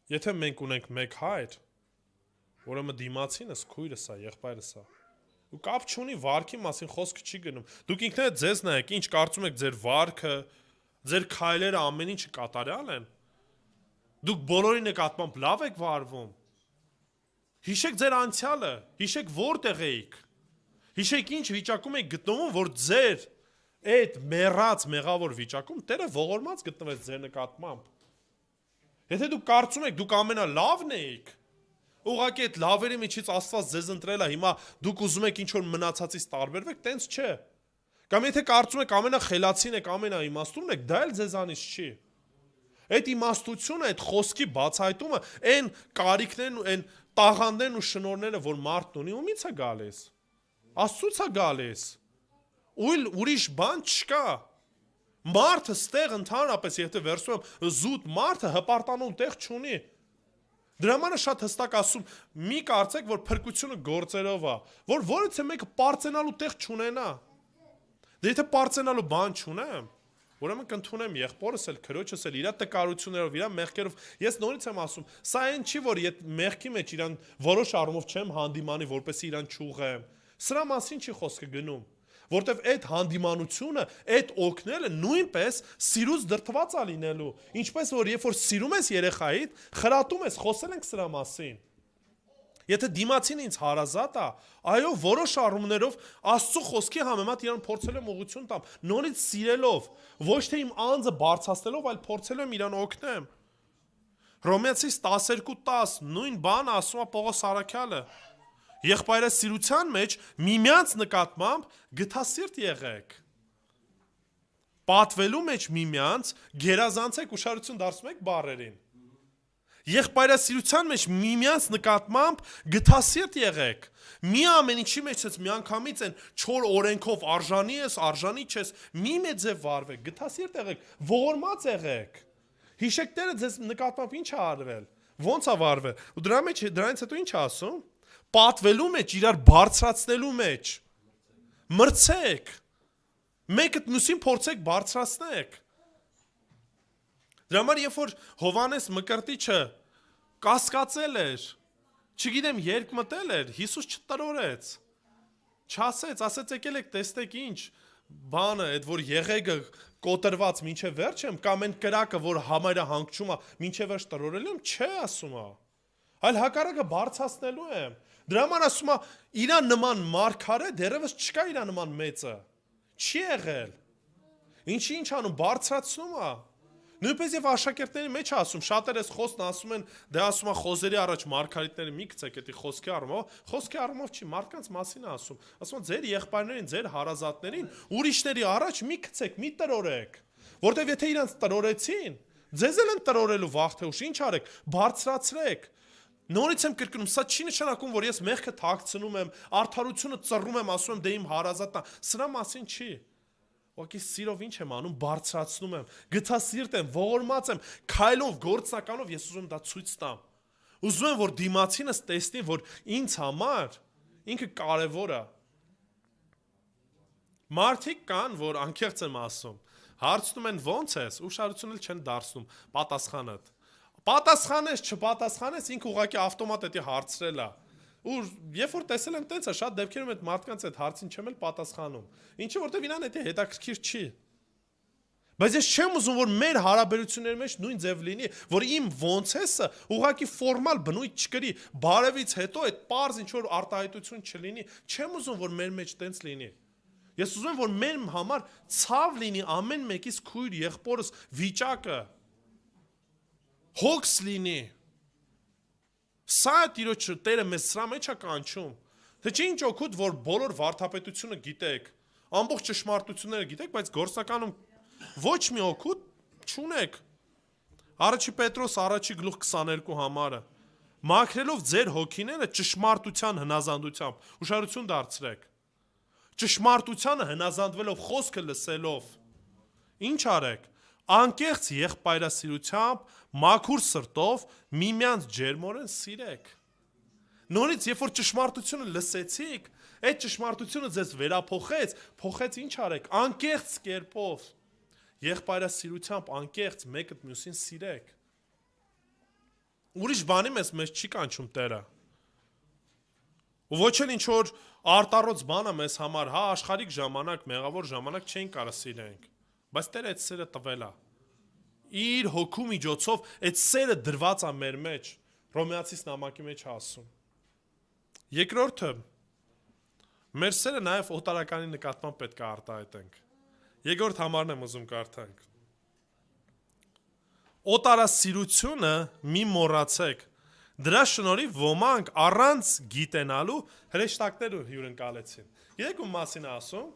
Եթե մենք ունենք մեկ հայր, ուրեմն դիմացինս, քույրս է, եղբայրս է, ու կապ չունի վարքի մասին խոսքը չի գնում։ Դուք ինքներդ ձեզ նայեք, ինչ կարծում եք ձեր վարքը, ձեր քայլերը ամեն ինչը կատարյալ են։ Դուք բոլորի նկատմամբ լավ եք վարվում։ Հիշեք ձեր անցյալը, հիշեք որտեղ էիք։ Հիշեք ինչ վիճակում եք գտնվում, որ ձեր այդ մեռած մեղավոր վիճակում Տերը ողորմած գտնվեց ձեր նկատմամբ։ Եթե դուք կարծում եք դուք ամենալավն էիք, ուղղակի այդ լավերի միջից Աստված ձեզ ընտրել է, հիմա դուք ուզում եք ինչ որ մնացածից տարբերվեք, տենց չէ։ Կամ եթե կարծում եք ամենախելացին եք, ամենաիմաստուն եք, դա էլ ձեզանից չի։ Այդ իմաստությունը, այդ խոսքի բացահայտումը, այն կարիքներն ու այն տաղանդներն ու շնորհները, որ մարդն ունի, ումից է գալիս։ Աստծուց է գալիս։ Ուրիշ բան չկա։ Մարդը ստեղ ընդհանրապես, եթե վերցնում եմ զուտ մարդը հպարտանու տեղ չունի։ Դրա համար շատ հստակ ասում, մի կարծեք, որ փրկությունը գործերով է, որ որից է մեկը պարծենալու տեղ չունենա։ Դե եթե պարծենալու բան չունեմ, ուրեմն կընդունեմ եղբորս էլ, քրոջս էլ, իր տկարություններով, իր մեղքերով։ Ես նորից եմ ասում, սա այն չի, որ մեղքի մեջ իրան որոշ առումով չեմ հանդիմանի, որպեսզի իրան չուղղեմ։ Սրա մասին չի խոսքը գնում, որտեվ այդ հանդիմանությունը, այդ օգնելը նույնպես սիրուց դրդված է լինելու։ Ինչպես որ երբ որ սիրում ես երեխայիդ, խրատում ես, խոսել ենք սրա մասին։ Եթե դիմացին ինձ հարազատ է, այո, որոշ առումներով Աստծո խոսքի համեմատ իրան փորձել եմ ուղղություն տամ, նորից սիրելով, ոչ թե իմ անձը բարձրացնելով, այլ փորձել եմ իրան օգնեմ։ Հռոմեացիս 12:10 նույն բանը ասում է Պողոս Առաքյալը։ Եղբայրասիրության մեջ միմյանց նկատմամբ գթասիրտ եղեք։ Պատվելու մեջ միմյանց գերազանցեք, ուշադրություն դարձնեք բառերին։ Եղբայրասիրության մեջ միմյանց նկատմամբ գթասիրտ եղեք։ Մի ամեն ինչի մեջ ես միանգամից են չոր օրենքով արժանի ես, արժանի չես, մի մեծև վարվեք, գթասիրտ եղեք, ողորմած եղեք։ Հիշեք Տերը ձեզ նկատմամբ ինչ է արվել, ոնց է վարվել։ Ու դրանից հետո ինչ է ասում։ Պատվելու մեջ, իրար բարձրացնելու մեջ, մրցեք, մեկդ մյուսին փորձեք բարձրացնեք։ Դրա համար երբ որ Հովանես Մկրտիչը կասկածել էր, չգիտեմ երկմտել էր, Հիսուս չտրորեց, չասեց, ասեց եկել եք տեստեք ինչ, բանը, այդ որ եղեգը կոտրված մինչև վերջ եմ, կամ այն կրակը, որ համարը հանգչում է, մինչև վերջ տրորելու եմ, չէ ասում է, այլ հակառակը բարձրացնելու եմ։ Դրա համար ասում է, իրա նման մարգարե դեռևս չկա իրա նման մեծը։ Չի եղել։ Ինչի ինչ անում, բարձրացնում է։ Նույնպես եւ աշակերտների մեջ ասում, շատերը այս խոսքն ասում են, դե ասում է խոզերի առաջ մարգարիտները մի գցեք, դա խոսքի առումով չի, մարդկանց մասին է ասում։ Ասում է ձեր եղբայրներին, ձեր հարազատներին, ուրիշների առաջ մի գցեք, մի տրորեք, որտեվ եթե իրանց տրորեցին, ձեզ էլ են տրորելու վաղ թե ուշ, ինչ արեք, բարձրացրեք։ Նորից եմ կրկնում, սա չի նշանակում, որ ես մեղքը թաքցնում եմ, արդարությունը ծռում եմ, ասում եմ դե իմ հարազատն է, սրա մասին չի։ Ուղղակի սիրով ինչ եմ անում, բարձրացնում եմ, գթասիրտ եմ, ողորմած եմ, քայլով, գործնականով ես ուզում եմ դա ցույց տամ։ Ուզում եմ, որ դիմացինս տեսնի, որ ինձ համար ինքը կարևոր է։ Մարդիկ կան, որ անկեղծ եմ ասում, հարցնում են ո՞նց ես, ուշադրություն չեն դարձնում պատասխանը։ Պատասխանես, չպատասխանես, ինքը ուղղակի ավտոմատ էդի հարցրել է։ Ու երբ որ տեսել եմ տենց է, շատ դեպքերում այդ մարդկանց այդ հարցին չեմ էլ պատասխանում։ Ինչի որտեվ իրան դա հետաքրքիր չի։ Բայց ես չեմ ուզում, որ մեր հարաբերությունների մեջ նույն ձև լինի, որ իմ ոնց էսը ուղղակի ֆորմալ բնույթ չկրի, բարևից հետո այդ པարզ ինչ որ արտահայտություն չլինի, չեմ ուզում, որ մեր մեջ տենց լինի։ Ես ուզում եմ, որ մեր համար ցավ լինի ամեն մեկից քույր եղբորս վիճակը։ Հոգս լինի։ Սա Տիրոջ Տերը մեզ սրա մեջ է կանչում։ Թե չի ինչ օգուտ, որ բոլոր վարդապետությունը գիտեք, ամբողջ ճշմարտությունները գիտեք, բայց գործնականում ոչ մի օգուտ չունեք։ Առաջի Պետրոս 1:22 համարը։ Մաքրելով ձեր հոգիները ճշմարտության հնազանդությամբ, ուշադրություն դարձրեք։ Ճշմարտությանը հնազանդվելով, խոսքը լսելով, ինչ արեք։ Անկեղծ եղբայրասիրությամբ, մաքուր սրտով միմյանց ջերմորեն սիրեք։ Նորից, երբ որ ճշմարտությունը լսեցիք, այդ ճշմարտությունը ձեզ վերափոխեց, փոխեց ինչ արեք։ Անկեղծ կերպով, եղբայրասիրությամբ, անկեղծ մեկը մյուսին սիրեք։ Ուրիշ բանի մեզ չի կանչում Տերը։ Ու ոչ էլ ինչ որ արտառոց բանը մեզ համար, հա, աշխարհիկ ժամանակ, մեղավոր ժամանակ չեն կարող սիրենք, բայց Տերը այդ սերը տվել է։ Իր հոգու միջոցով այդ սերը դրված է մեր մեջ, Հռոմեացիս նամակի մեջ ասում։ Երկրորդը, մեր սերը նաև օտարականի նկատմամբ պետք է արտահայտենք։ Երկրորդ համարն եմ ուզում կարդանք։ Օտարասիրությունը մի մոռացեք։ Դրա շնորհիվ ոմանք առանց գիտենալու հրեշտակներ հյուրընկալեցին։ Երբ ում մասին ասում,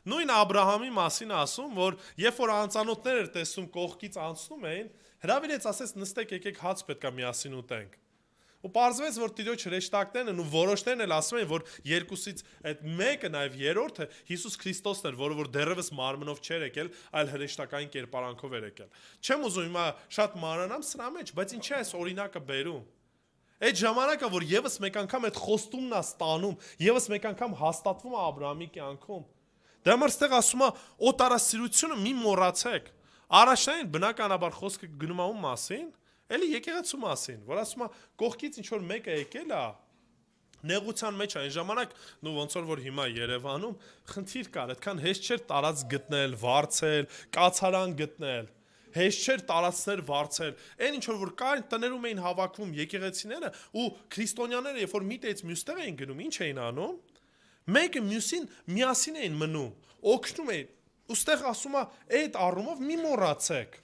նույն Աբրահամի մասին ասում, որ երբ որ անծանոթներ էր տեսում կողքից անցնում էին, հրավիրեց ասեց նստեք եկեք հաց պետքա միասին ուտենք։ Ու պարզվեց, որ Տիրոջ հրեշտակներն են ու որոշներն էլ ասում են, որ երկուսից այդ մեկը նաև երրորդը Հիսուս Քրիստոսն էր, որը որ դեռևս մարմնով չէր եկել, այլ հրեշտակային կերպարանքով էր եկել։ Չեմ ուզում հիմա շատ մանրանամ սրա մեջ, բայց ինչի է այս օրինակը բերում։ Այդ ժամանակը, որ եւս մեկ անգամ այդ խոստումն է ստանում, եւս մեկ անգամ հաստատվում է Աբրահամի կյանքում։ Դա համար ստեղ ասում է օտարասիրությունը մի մոռացեք։ Առաջնային բնականաբար խոսքը գնում է ում մասին։ Էլի եկեղեցու մասին, որ ասում է կողքից ինչ որ մեկը եկել է, նեղության մեջ այն ժամանակ, նու ոնց որ հիմա Երևանում խնդիր կար, այդքան հեշտ չէր տարած գտնել, վարձել, կացարան գտնել, հեշտ չէր տարածներ վարձել։ Այն ինչ որ կար, տներում էին հավաքվում եկեղեցիները ու քրիստոնյաները, երբ որ մի տեղ մյուս տեղ էին գնում, ինչ էին անում։ Մեկը մյուսին միասին էին մնում, օգնում էին։ Ոստեղ ասում է, այդ առումով մի մոռացեք։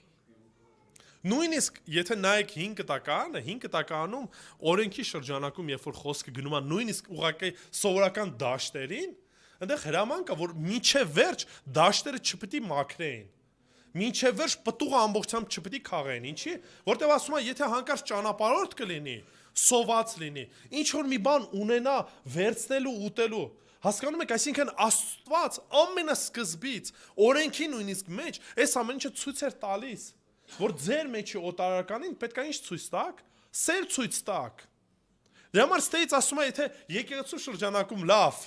Նույնիսկ եթե նայեք 5 տականը, 5 տականում օրենքի շրջանակում, երբ որ խոսքը գնում է նույնիսկ ուղղակի սովորական դաշտերին, այնտեղ հրաման կա, որ մինչև վերջ դաշտերը չպետք է մաքրեին։ Մինչև վերջ պտուղը ամբողջությամբ չպետք է քաղեն, ինչի, որտեղ ասում է, եթե հանկարծ ճանապարհորդ կլինի, սոված լինի, ինչ որ մի բան ունենա վերցնելու, ուտելու, հասկանում եք, այսինքն Աստված ամենասկզբից օրենքի նույնիսկ մեջ այս ամեն ինչը ցույց էր տալիս, որ ձեր մեջի օտարականին պետք է ինչ ցույց տաք, սեր ցույց տաք։ Դրա համար ստեից ասում է, եթե եկեղեցու շրջանակում լավ,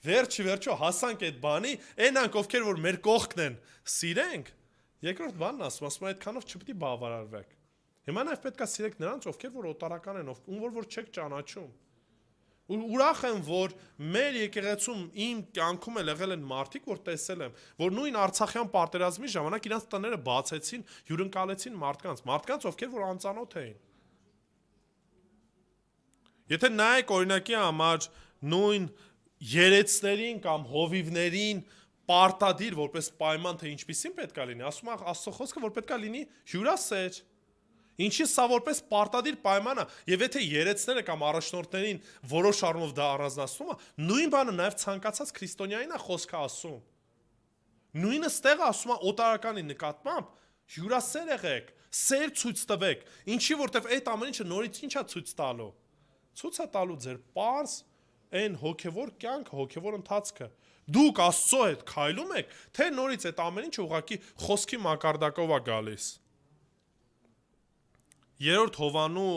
վերջը հասանք այդ բանի, այնանք ովքեր որ մեր կողքն են, սիրենք, երկրորդ բանն ասում է, այդքանով չպետք է բավարարվեք։ Հիմա նաև պետք է սիրեք նրանց, ովքեր որ օտարական են, ում որ չեք ճանաչում։ Ուրախ եմ, որ մեր եկեղեցում իմ կյանքում էլ եղել են մարդիկ, որ տեսել եմ, որ նույն Արցախյան պատերազմի ժամանակ իրանց տները բացեցին, հյուրընկալեցին մարդկանց, ովքեր որ անծանոթ էին։ Եթե նայեք օրինակի համար նույն երեցներին կամ հովիվներին պարտադիր որպես պայման թե ինչպիսին պետք է լինի, ասում է Աստծո խոսքը, որ պետք է լինի հյուրասեր։ Ինչի սա որպես պարտադիր պայման է, եւ եթե երեցները կամ առաջնորդներին որոշ առումով դա առանձնացնում է, նույն բանը նաեւ ցանկացած քրիստոնյային է խոսքը ասում։ Նույնը ստեղ ասում է օտարականի նկատմամբ հյուրասեր եղեք, սեր ցույց տվեք, ինչի որտեվ այդ ամեն ինչը նորից ինչա ցույց տալու։ Ցույց է տալու ձեր պարզ այն հոգևոր կյանքը, հոգևոր ընթացքը։ Դուք Աստծո հետ քայլում եք, թե նորից այդ ամեն ինչը ուղղակի խոսքի մակարդակով է գալիս։ Երրորդ Հովանու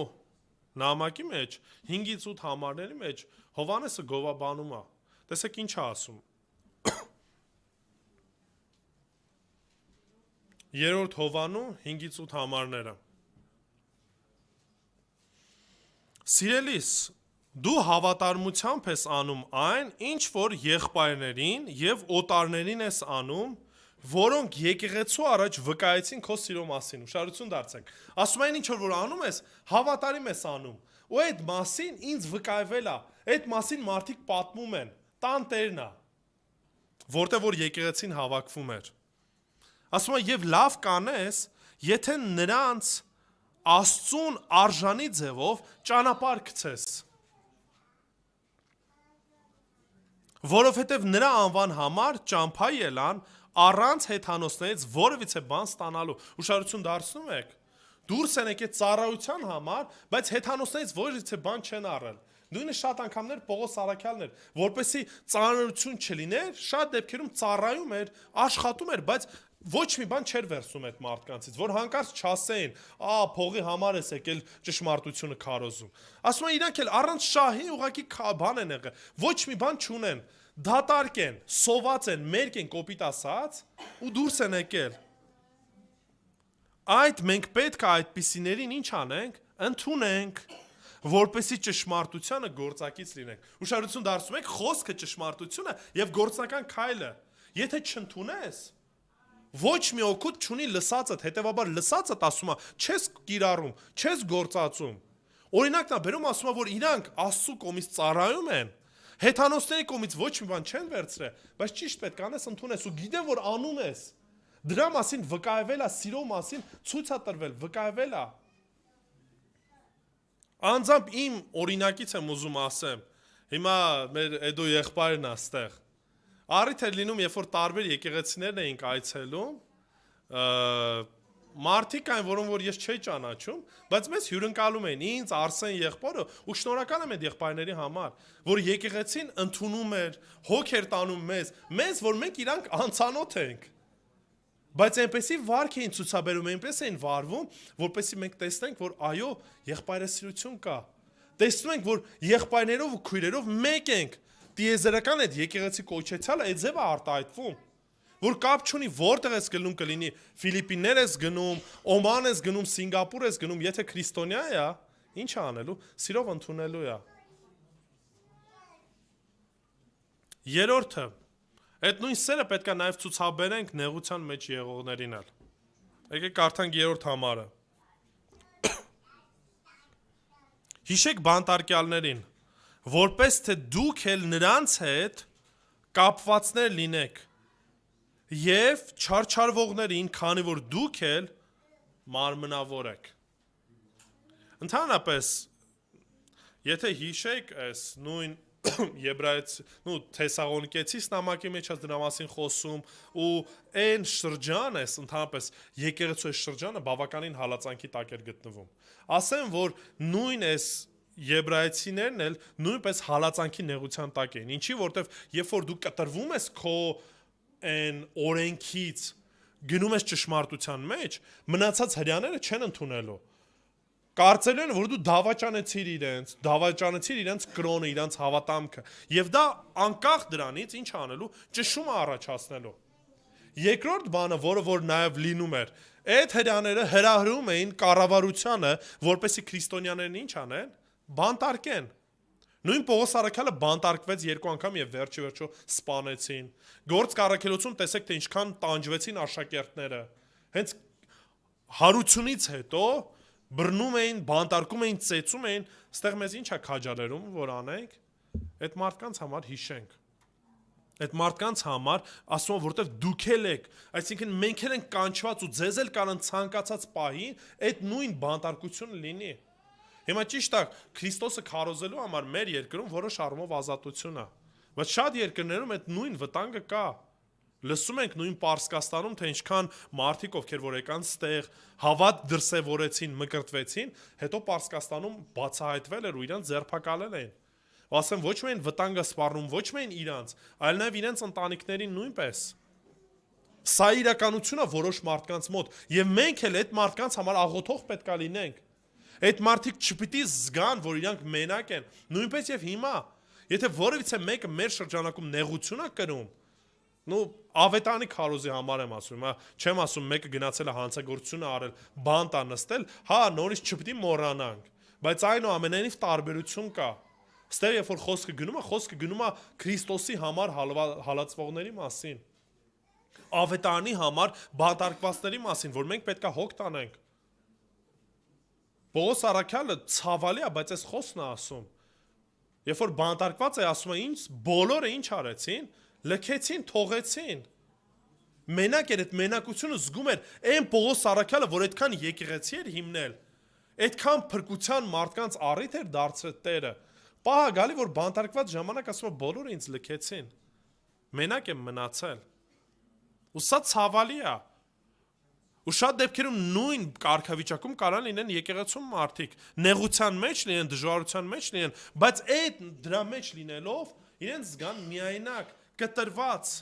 նամակի մեջ 5-ից 8 համարների մեջ Հովանեսը գովաբանում է։ Տեսեք ինչ է ասում։ Երրորդ Հովանու 5-ից 8 համարները։ Սիրելիս, դու հավատարմությամբ ես անում այն, ինչ որ եղբայրներին եւ օտարներին ես անում, որոնք եկեղեցու առաջ վկայեցին քո սիրո մասին։ Ուշադրություն դարձեք։ Ասում են ինչ որ անում ես, հավատարիմ ես անում։ Ու այդ մասին ինձ վկայվել է։ Այդ մասին մարդիկ պատմում են։ Տան տերն է, որտեղ որ եկեղեցին հավաքվում էր։ Ասում է եւ լավ կանես, եթե նրանց Աստծուն արժանի ձևով ճանապարհ գցես, որովհետև նրա անվան համար ճամփա ելան առանց հեթանոսներից որևիցե բան ստանալու։ Ուշադրություն դարձնում եք, դուրս են եկել ծառայության համար, բայց հեթանոսներից որևիցե բան չեն առել։ Նույնը շատ անգամներ Պողոս Արաքյալն էր, որպեսի ծանրություն չլիներ, շատ դեպքերում ծառայում էր, աշխատում էր, բայց ոչ մի բան չէր վերցնում այդ մարդկանցից, որ հանկարծ չասեին, փողի համար ես եկել ճշմարտությունը քարոզում։ Ասում են իրանք էլ առանց շահի ուղղակի բան են եղել, ոչ մի բան չունեն, դատարկ են, սոված են, մերկ են կոպիտ ասած ու դուրս են եկել։ Այդ մենք պետք է այդպիսիներին ինչ անենք, ընդունենք, որպեսի ճշմարտությանը գործակից լինենք։ Ուշադրություն դարձնում եք, խոսքը ճշմարտությունը եւ գործնական քայլը։ Եթե չընդունես, ոչ մի օգուտ չունի լսածդ, հետեւաբար լսածդ ասում է, չես կիրառում, չես գործածում։ Օրինակն է բերում ասում է, որ իրանք Աստծո կողմից ծառայում են, հեթանոսների կողմից ոչ մի բան չեն վերցրել, բայց ճիշտ պետք է անես, ընդունես ու գիտեմ, որ անում ես։ Դրա մասին վկայվել է, սիրո մասին ցույց է տրվել, վկայվել է։ Անձամբ իմ օրինակից եմ ուզում ասեմ, հիմա մեր Էդո եղբայրն է ստեղ։ Առիթ էր լինում, երբ որ տարբեր եկեղեցիներն էինք այցելում, մարդիկ այն, որոնք որ ես չէի ճանաչում, բայց մեզ հյուրընկալում էին ինձ, Արսեն եղբորը, ու շնորհակալ եմ այդ եղբայրների համար, որ եկեղեցին ընդունում էր, հոգ էր տանում մեզ, որ մենք իրանք անծանոթ ենք։ Բայց այնպեսի վարք էին ցուցաբերում, այնպես էին վարվում, որպեսզի մենք տեսնենք, որ այո, եղբայրասիրություն կա։ Տեսնում ենք, որ եղբայրներով ու քույրերով մեկ ենք։ Տիեզերական այդ եկեղեցի կոչեցյալը այդ ձևը արտահայտվում, որ կապ չունի որտեղ ես գնում կլինի, Ֆիլիպիններ ես գնում, Օման ես գնում, Սինգապուր ես գնում, եթե քրիստոնյա է, ինչ է անելու, սիրով ընդունելու է։ Երրորդը, այդ նույն սերը պետք է նաև ցուցաբերենք նեղության մեջ եղողներին էլ։ Եկեք կարդանք երրորդ համարը։ Հիշեք բանտարկյալներին, որպես թե դուք էլ նրանց հետ կապվածներ լինեք եւ չարչարվողներին, քանի որ դուք էլ մարմնավոր եք։ Ընդհանրապես, եթե հիշեք այս նույն Թեսաղոնիկեցիս նամակի մեջ դրա մասին խոսում ու այն շրջանը, ընդհանրապես եկեղեցու շրջանը բավականին հալածանքի տակ էր գտնվում։ Ասեմ, որ նույն այս եբրայեցիներն էլ նույնպես հալածանքի նեղության տակ էին։ Ինչի, որտեվ երբ որ դու կտրվում ես քո այն օրենքից, գնում ես ճշմարտության մեջ, մնացած հрьяաները չեն ընդունելու։ Կարծելու են, որ դու դավաճանեցիր իրենց կրոնը, իրենց հավատամքը, եւ դա անկախ դրանից ինչ անելու, ճշումը առաջացնելու։ Երկրորդ բանը, որը որ նաեւ լինում էր, այդ հрьяաները հրահրում էին կառավարությանը, որպեսզի քրիստոնյաներն ինչ անեն, բանտարկեն։ Նույն Պողոս Արաքյալը բանտարկվեց 2 անգամ եւ վերջիվերջո սպանեցին։ Գործք առաքելոցում տեսեք, թե ինչքան տանջվեցին աշակերտները։ Հենց հարությունից հետո բռնում էին, բանտարկում էին, ծեծում էին, ստեղ մեզ ինչ է քաջալերում, որ անենք, այդ մարդկանց համար հիշենք։ Այդ մարդկանց համար ասում եմ, որտեվ դուք էլ եք, այսինքն մենք էլ ենք կանչված ու ձեզ էլ կանեն ցանկացած պահի այդ նույն բանտարկությունը լինի։ Հիմա ճիշտ է, Քրիստոսը քարոզելու համար մեր երկրում որոշ առումով ազատություն է, բայց շատ երկրներում այդ նույն վտանգը կա։ Լսում ենք նույն Պարսկաստանում, թե ինչքան մարդիկ, ովքեր որ եկան ստեղ, հավատ դրսևորեցին, մկրտվեցին, հետո Պարսկաստանում բացահայտվել էր ու իրանց ձերբակալել էին։ ասեմ ոչ միայն վտանգը սպառնում, ոչ միայն իրանց, այլ նաև իրենց ընտանիքներին նույնպես։ Սա իրականությունն է որոշ մարդկանց մոտ, եւ մենք էլ այդ մարդկանց համար աղոթող պետք է լինենք։ Այդ մարդիկ չպիտի զգան, որ իրանք մենակ են, նույնպես եւ հիմա, եթե որևիցե մեկը մեր շրջանակում նեղություն է կրում, ավետանի քարոզի համար եմ ասում, չեմ ասում մեկը գնացել է հանցագործություն արել, բանտ է նստել, հա, նորից չպիտի մոռանանք, բայց այնուամենայնիվ տարբերություն կա։ Ստեղ երբ որ խոսքը գնում է Քրիստոսի համար հալածվողների մասին, ավետանի համար բանտարկվածների մասին, որ մենք պետք է հոգ տանենք։ Պողոս առաքյալը ցավալի է, բայց այս խոսքն է ասում։ Երբ որ բանտարկված է, ասում է, ինչ բոլորը ինչ արեցին, լքեցին, թողեցին։ Մենակ էր, այդ մենակությունը զգում էր այն Պողոս առաքյալը, որ այդքան եկեղեցի էր հիմնել, այդքան փրկության մարդկանց առիթ էր դարձրել Տերը։ Պահա գալի, որ բանտարկված ժամանակ ասում է, բոլորը ինձ լքեցին։ Մենակ եմ մնացել։ Ու սա ցավալի է։ Ու շատ դեպքերում նույն կարգավիճակում կարան լինեն եկեղեցում մարդիկ, նեղության մեջ լինեն, դժվարության մեջ լինեն, բայց այդ դրա մեջ լինելով իրենց զգան միայնակ, կտրված։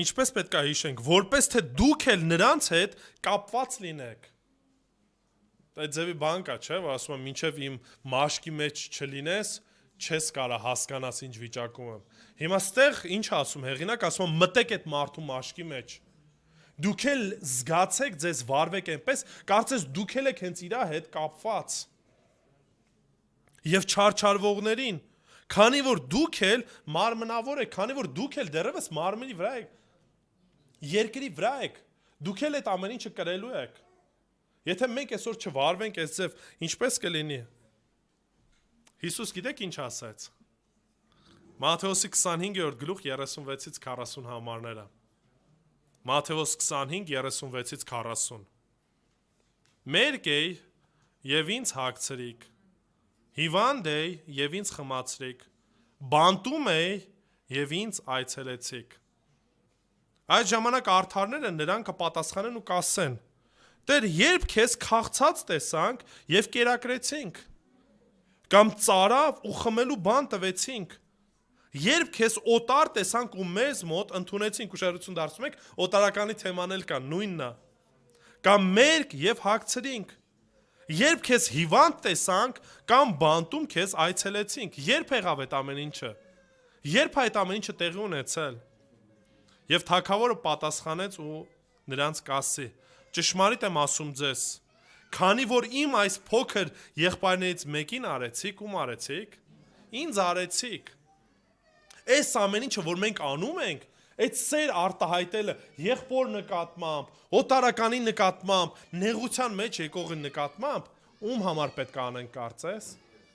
Ինչպես պետք է հիշենք, որպես թե դուք էլ նրանց հետ կապված լինեք։ Այդ ձևի բան կա, չէ՞, որ ասում եմ, մինչև իմ մաշկի մեջ չլինես, չես կարող հասկանաս ինչ վիճակում եմ։ Հիմա ստեղ ինչ ասում հեղինակ, ասում մտեք այդ մարդու մաշկի մեջ։ Դուք էլ զգացեք, ձեզ վարվեք այնպես, կարծես դուք էլ եք հենց իր հետ կապված։ Եվ չարչարվողներին, քանի որ դուք էլ մարմնավոր եք, քանի որ դուք էլ դեռևս մարմնի վրա եք, երկրի վրա եք, դուք էլ այդ ամեն ինչը կրելու եք։ Եթե մենք այսօր չվարվենք այս ձև, ինչպես կլինի։ Հիսուս գիտեք ինչ ասաց։ Մատթեոս 25-րդ գլուխ 36-ից 40 համարները։ Մատթեոս 25:36-ից 40։ Մերկ էի եւ ինձ հագցրիք, հիվանդ էի եւ ինձ խմացրիք, բանտում էի եւ ինձ այցելեցիք։ Այդ ժամանակ արդարները նրան կպատասխանեն ու կասեն. Տեր, երբ քեզ քաղցած տեսանք եւ կերակրեցինք, կամ ծարավ ու խմելու բան տվեցինք, երբ քեզ օտար տեսանք ու մեզ մոտ ընդունեցինք, ուշադրություն դարձնում եք, օտարականի թեման էլ կա, նույնն է, կամ մերկ եւ հագցրինք, երբ քեզ հիվանդ տեսանք, կամ բանտում քեզ այցելեցինք, երբ եղավ այդ ամեն ինչը, երբ այդ ամեն ինչը տեղի ունեցել։ Եվ թագավորը պատասխանեց ու նրանց կասի. ճշմարիտ եմ ասում ձեզ, քանի որ իմ այս փոքր եղբայրներից մեկին արեցիք, ում արեցիք, ինձ արեցիք։ Այս ամեն ինչը, որ մենք անում ենք, այդ սեր արտահայտելը եղբոր նկատմամբ, օտարականի նկատմամբ, նեղության մեջ եկողի նկատմամբ, ում համար պետք է անենք կարծես,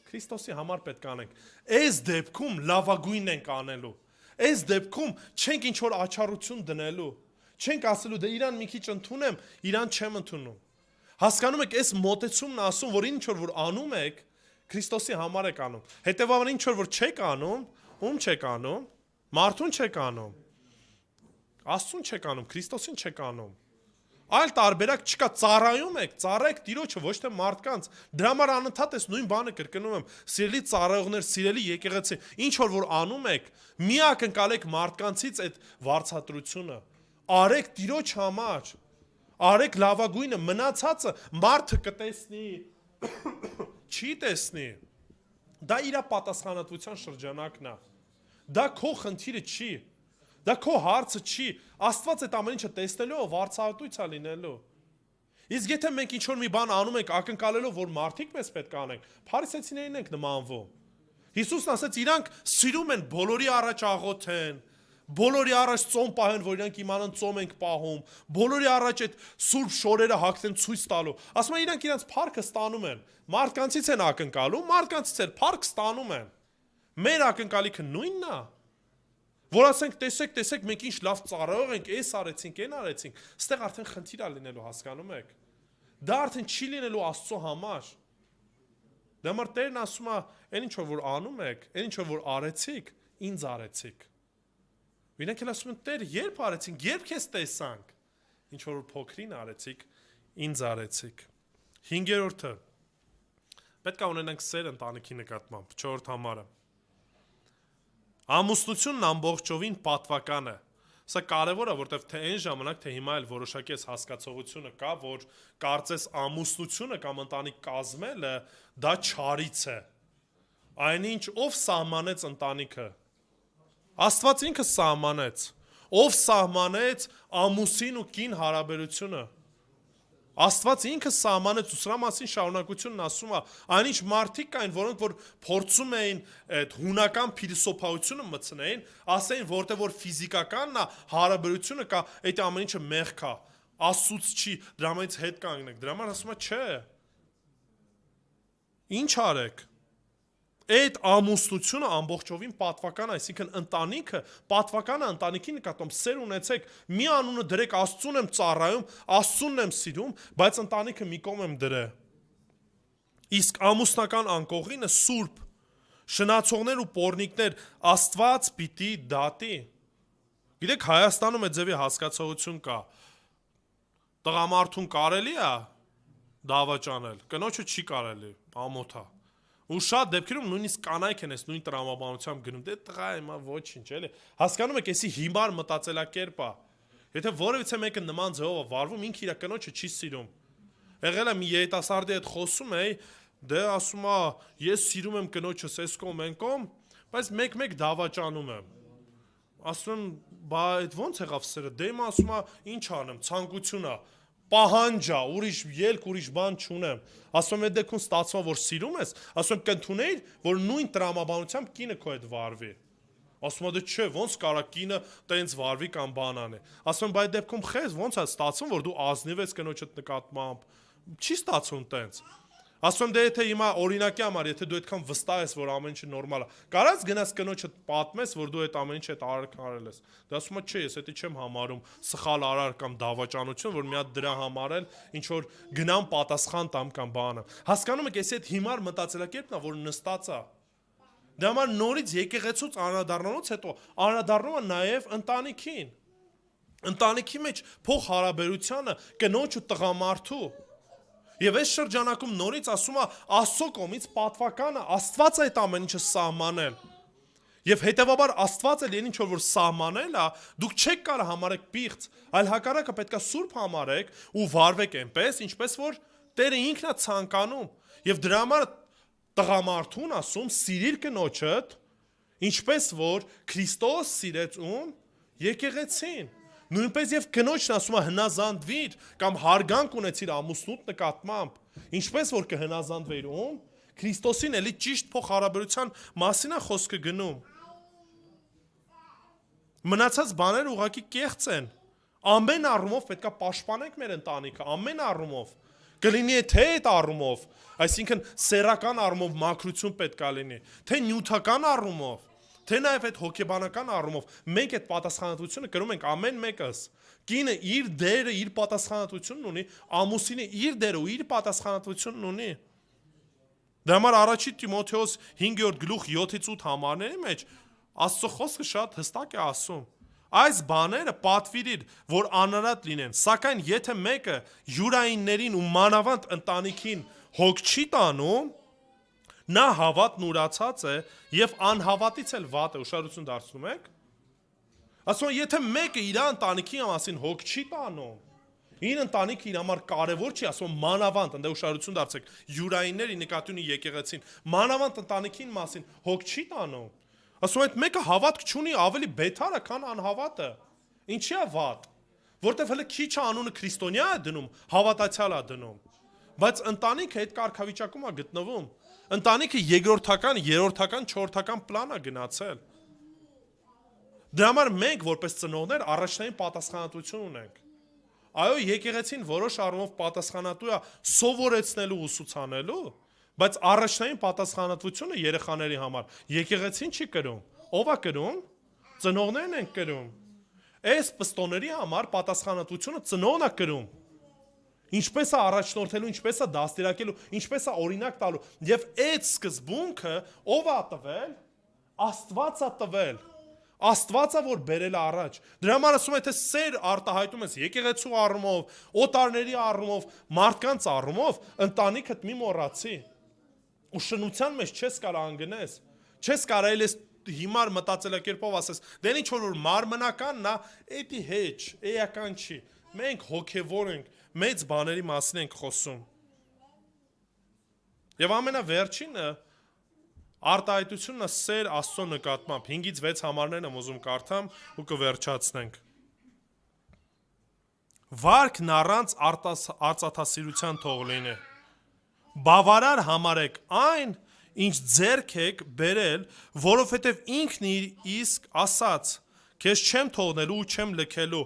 Քրիստոսի համար պետք է անենք։ Այս դեպքում լավագույնն ենք անելու։ Այս դեպքում չենք ինչ որ աչառություն դնելու, չենք ասելու դե իրան մի քիչ ընդունեմ, իրան չեմ ընդունում։ Հասկանում եք, այս մոտեցումն ասում, որ ինչ որ անում եք, Քրիստոսի համար եք անում։ Հետևաբար ինչ որ չեք անում, ում չեք անում, մարդուն չեք անում, Աստծուն չեք անում, Քրիստոսին չեք անում։ Այլ տարբերակ չկա, ծառայում եք, ծառայեք Տիրոջը, ոչ թե մարդկանց։ Դրա համար անընդհատ այս նույն բանը կրկնում եմ, սիրելի ծառայողներ, սիրելի եկեղեցի, ինչ որ անում եք, մի ակնկալեք մարդկանցից այդ վարձատրությունը։ Արեք Տիրոջ համար, արեք լավագույնը, մնացածը մարդը կտեսնի, չի տեսնի։ Դա իր պատասխանատվության շրջանակն է։ Դա քո խնդիրը չի։ Դա քո հարցը չի, Աստված այդ ամեն ինչը տեսնելու ու վարձահատույց է լինելու։ Իսկ եթե մենք ինչ-որ մի բան անում ենք ակնկալելով, որ մարդիկ մեզ պետք է անենք, փարիսեցիներին ենք նմանվում։ Հիսուսն ասաց, իրանք սիրում են բոլորի առաջ աղոթեն, բոլորի առաջ ծոմ պահեն, որ իրանք իմանան ծոմ ենք պահում, բոլորի առաջ այդ սուրբ շորերը հագնեն ցույց տալու։ Ասում են իրանք իրանք փառքը ստանում են, մարդկանցից են ակնկալում, մարդկանցից էլ փառք ստանում են։ Մեր ակնկալիքը նույնն է։ Որ ասենք, տեսեք, մենք ինչ լավ ծառայող ենք, այս արեցինք, այն արեցինք, ստեղ արդեն խնդիր է լինելու, հասկանում եք։ Դա արդեն չի լինելու Աստծո համար։ Դա համար Տերն ասում է, այն ինչ որ անում եք, այն ինչ որ արեցիք, ինձ արեցիք։ Իրենք էլ ասում են, Տեր, երբ արեցինք, երբ քեզ տեսանք, ինչ որ փոքրին արեցիք, ինձ արեցիք։ 5-րդը պետք է ունենանք սեր ընտանիքի նկատմամբ, 4-րդ համարը։ Ամուսնությունն ամբողջովին պատվական է։ Սա կարևոր է, որտեղ թե այն ժամանակ, թե հիմա էլ որոշակի այս հասկացողությունը կա, որ կարծես ամուսնությունը կամ ընտանիք կազմելը դա չարից է։ Այնինչ ով սահմանեց ընտանիքը։ Աստված ինքը սահմանեց։ Ով սահմանեց ամուսին ու կին հարաբերությունը։ Աստված ինքը սահմանեց ու սրա մասին շարունակությունն ասում է, այնինչ մարդիկ կային, որոնք որ փորձում էին այդ հունական փիլիսոփայությունը մտցնեին, ասեին, որտեղ որ ֆիզիկականն է, հարաբերությունը կա, այդ ամեն ինչը մեղք է, Աստծուց չի, դրամից հետ կանգնեք։ Դրա համար ասում է, չէ։ Ինչ արեք։ Այդ ամուսնությունը ամբողջովին պատվական է, այսինքն ընտանիքը պատվական է, ընտանիքի նկատմամբ սեր ունեցեք, մի անունը դրեք, Աստծուն եմ ծառայում, Աստծունն եմ սիրում, բայց ընտանիքը մի կողմ եմ դրել։ Իսկ ամուսնական անկողինը սուրբ, շնացողներ ու պոռնիկներ Աստված պիտի դատի։ Գիտեք, Հայաստանում այդ ձևի հասկացողություն կա։ Տղամարդուն կարելի է դավաճանել, կնոջը չի կարելի, ամոթ է։ Ու շատ դեպքերում նույնիսկ կանայք են այս նույն տրամաբանությամբ գնում, դե տղա հիմա ոչինչ, էլի։ Հասկանում եք, էսի հիմար մտածելակերպ է։ Եթե որևիցե մեկը նման ձևով է վարվում, ինքը իր կնոջը չի սիրում։ Եղել է մի երիտասարդի հետ խոսում էի, դե ասում է, ես սիրում եմ կնոջս այս կողմ այն կողմ, բայց մեկ-մեկ դավաճանում եմ։ Ասում եմ, բա այդ ո՞նց եղավ սերը։ Դե հիմա ասում է, ինչ անեմ, ցանկություն է։ Պահանջա, ուրիշ ելք, ուրիշ բան չունեմ։ Ասում եմ, այդ դեպքում ստացվում որ սիրում ես, ասում եմ, կընդունեիր, որ նույն տրամաբանությամբ կինը քո հետ վարվի։ Ասում եմ, դե չէ, ոնց կարա կինը տենց վարվի կամ բան անի։ Ասում եմ, բայց այդ դեպքում խես, ոնց է ստացվում, որ դու ազնիվ ես կնոջդ նկատմամբ։ Չի ստացվում տենց։ Ասում եմ, դե եթե հիմա օրինակի համար, եթե դու այդքան վստահ ես, որ ամեն ինչը նորմալ է, կարած գնաս կնոջդ պատմես, որ դու այդ ամեն ինչը այդ արարել ես։ Դա ասում է, չէ, ես դա չեմ համարում սխալ արար կամ դավաճանություն, որ մի հատ դրա համար էլ ինչ որ գնամ պատասխան տամ կամ բանը։ Հասկանում եք, էսի այդ հիմար մտածելակերպն է, որ նստած է։ Դա համար նորից եկեղեցուց անդրադառնալուց հետո անդրադառնում է նաև ընտանիքին։ Ընտանիքի մեջ փող հարաբերությանը կնոջ ու տղամարդու։ Եվ այս շրջանակում նորից ասում է Աստծո կողմից պատվական է, Աստված է այդ ամեն ինչը սահմանել։ Եվ հետևաբար Աստված էլ ինչ որ սահմանել է, դուք չեք կարող համարեք պիղծ, այլ հակառակը պետքա սուրբ համարեք ու վարվեք այնպես, ինչպես որ Տերը ինքն է ցանկանում։ Եվ դրա համար տղամարդուն ասում սիրիր կնոջդ, ինչպես որ Քրիստոս սիրեց ում եկեղեցին։ Նույնպես եւ կնոջն ասում է հնազանդվիր կամ հարգանք ունեցիր ամուսնուդ նկատմամբ, ինչպես որ կհնազանդվիր ում Քրիստոսին էլի ճիշտ փոխհարաբերության մասին է խոսքը գնում։ Մնացած բաները ուղղակի կեղծ են։ Ամեն առումով պետքա պաշտպանենք մեր ընտանիքը, ամեն առումով։ Կլինի թե այդ առումով, այսինքն սեռական առումով մաքրություն պետքա լինի, թե նյութական առումով, թե նաև այդ հոգեբանական առումով մենք այդ պատասխանատվությունը կրում ենք ամեն մեկս։ Կինը իր դերը, իր պատասխանատվությունն ունի, ամուսինը իր դերը ու իր պատասխանատվությունն ունի։ Դրա համար առաջի Տիմոթեոս 5:7-8 համարների մեջ Աստծո խոսքը շատ հստակ է ասում. այս բաները պատվիրիր, որ անարատ լինեն, սակայն եթե մեկը յուրայիններին ու մանավանդ ընտանիքին հոգ չի տանում, նա հավատն ուրացած է եւ անհավատից էլ վատ է, ուշադրություն դարձնում եք։ Ասում եմ, եթե մեկը իր ընտանիքի մասին հոգ չի տանում, իր ընտանիքը իր համար կարևոր չի, ասում եմ, մանավանդ, ընդ ուշադրություն դարձեք, յուրայինների նկատի ունի եկեղեցին, մանավանդ ընտանիքին մասին հոգ չի տանում։ Ասում եմ, այդ մեկը հավատք չունի, ավելի բեթար է, քան անհավատը։ Ինչի է վատ։ Որտեվ հələ քիչ անունը քրիստոնյա է դնում, հավատացյալ է դնում։ Բայց ընտանիքը այդ կարգավիճակում է գտնվում։ Ընտանիքը երկրորդական, երրորդական, չորրորդական պլան է գնացել։ Դրա համար մենք որպես ծնողներ առաջնային պատասխանատվություն ունենք։ Այո, եկեղեցին որոշ առումով պատասխանատու է սովորեցնելու ու ուսուցանելու, բայց առաջնային պատասխանատվությունը երեխաների համար եկեղեցին չի կրում։ Ո՞վ է կրում։ Ծնողներն են կրում։ Այս պստոների համար պատասխանատվությունը ծնողն է կրում։ Ինչպես է առաջնորդելու, ինչպես է դաստիարակելու, ինչպես է օրինակ տալու։ Եվ այդ սկզբունքը ով է տվել։ Աստված է տվել։ Աստվածը որ բերել է առաջ։ Դրա համար ասում եմ, թե սեր արտահայտում ես եկեղեցու առումով, օտարների առումով, մարդկանց առումով, ընտանիքդ մի մոռացի։ Ու շնության մեջ չես կարող անգնես։ Չես կարող այլես հիմար մտածելակերպով ասես, դե ինչ որ մարմնականն է, էդի հեչ, էական չի։ Մենք հոգևոր ենք, մեծ բաների մասին ենք խոսում։ Եվ ամենավերջինը արտահայտությունը սեր Աստծո նկատմամբ 5-ից 6 համարներն եմ ուզում կարդամ ու կվերջացնենք։ Վարքն առանց արծաթասիրության թող լինի։ Բավարար համարեք այն, ինչ ձեռք եք բերել, որովհետև ինքն իր իսկ ասաց. քեզ չեմ թողնելու ու չեմ լքելու,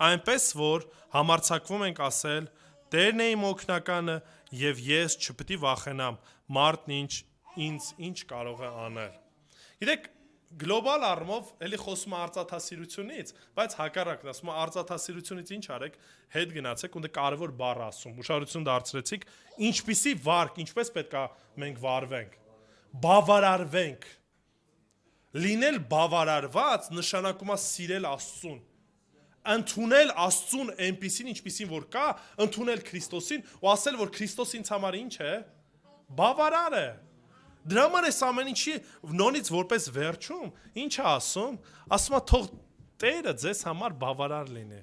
այնպես որ համարձակվում ենք ասել. Տերն է իմ օգնականը եւ ես չպետք է վախենամ, մարդն ինձ ինչ կարող է անել։ Գիտեք, գլոբալ առումով էլի խոսում է արծաթասիրությունից, բայց հակառակն ասում է արծաթասիրությունից ինչ արեք, հետ գնացեք ու դա կարևոր բառ ասում, ուշադրություն դարձրեցիք, ինչպիսի վարք, ինչպես պետք է մենք վարվենք, բավարարվենք։ Լինել բավարարված նշանակում է սիրել Աստծուն, ընդունել Աստծուն այնպիսին, ինչպիսին որ կա, ընդունել Քրիստոսին ու ասել, որ Քրիստոս ինձ համար ինչ է, բավարար է։ Դրա համար այս ամեն ինչի նորից որպես վերջում, ինչ է ասում, ասում է թող Տերը ձեզ համար բավարար լինի։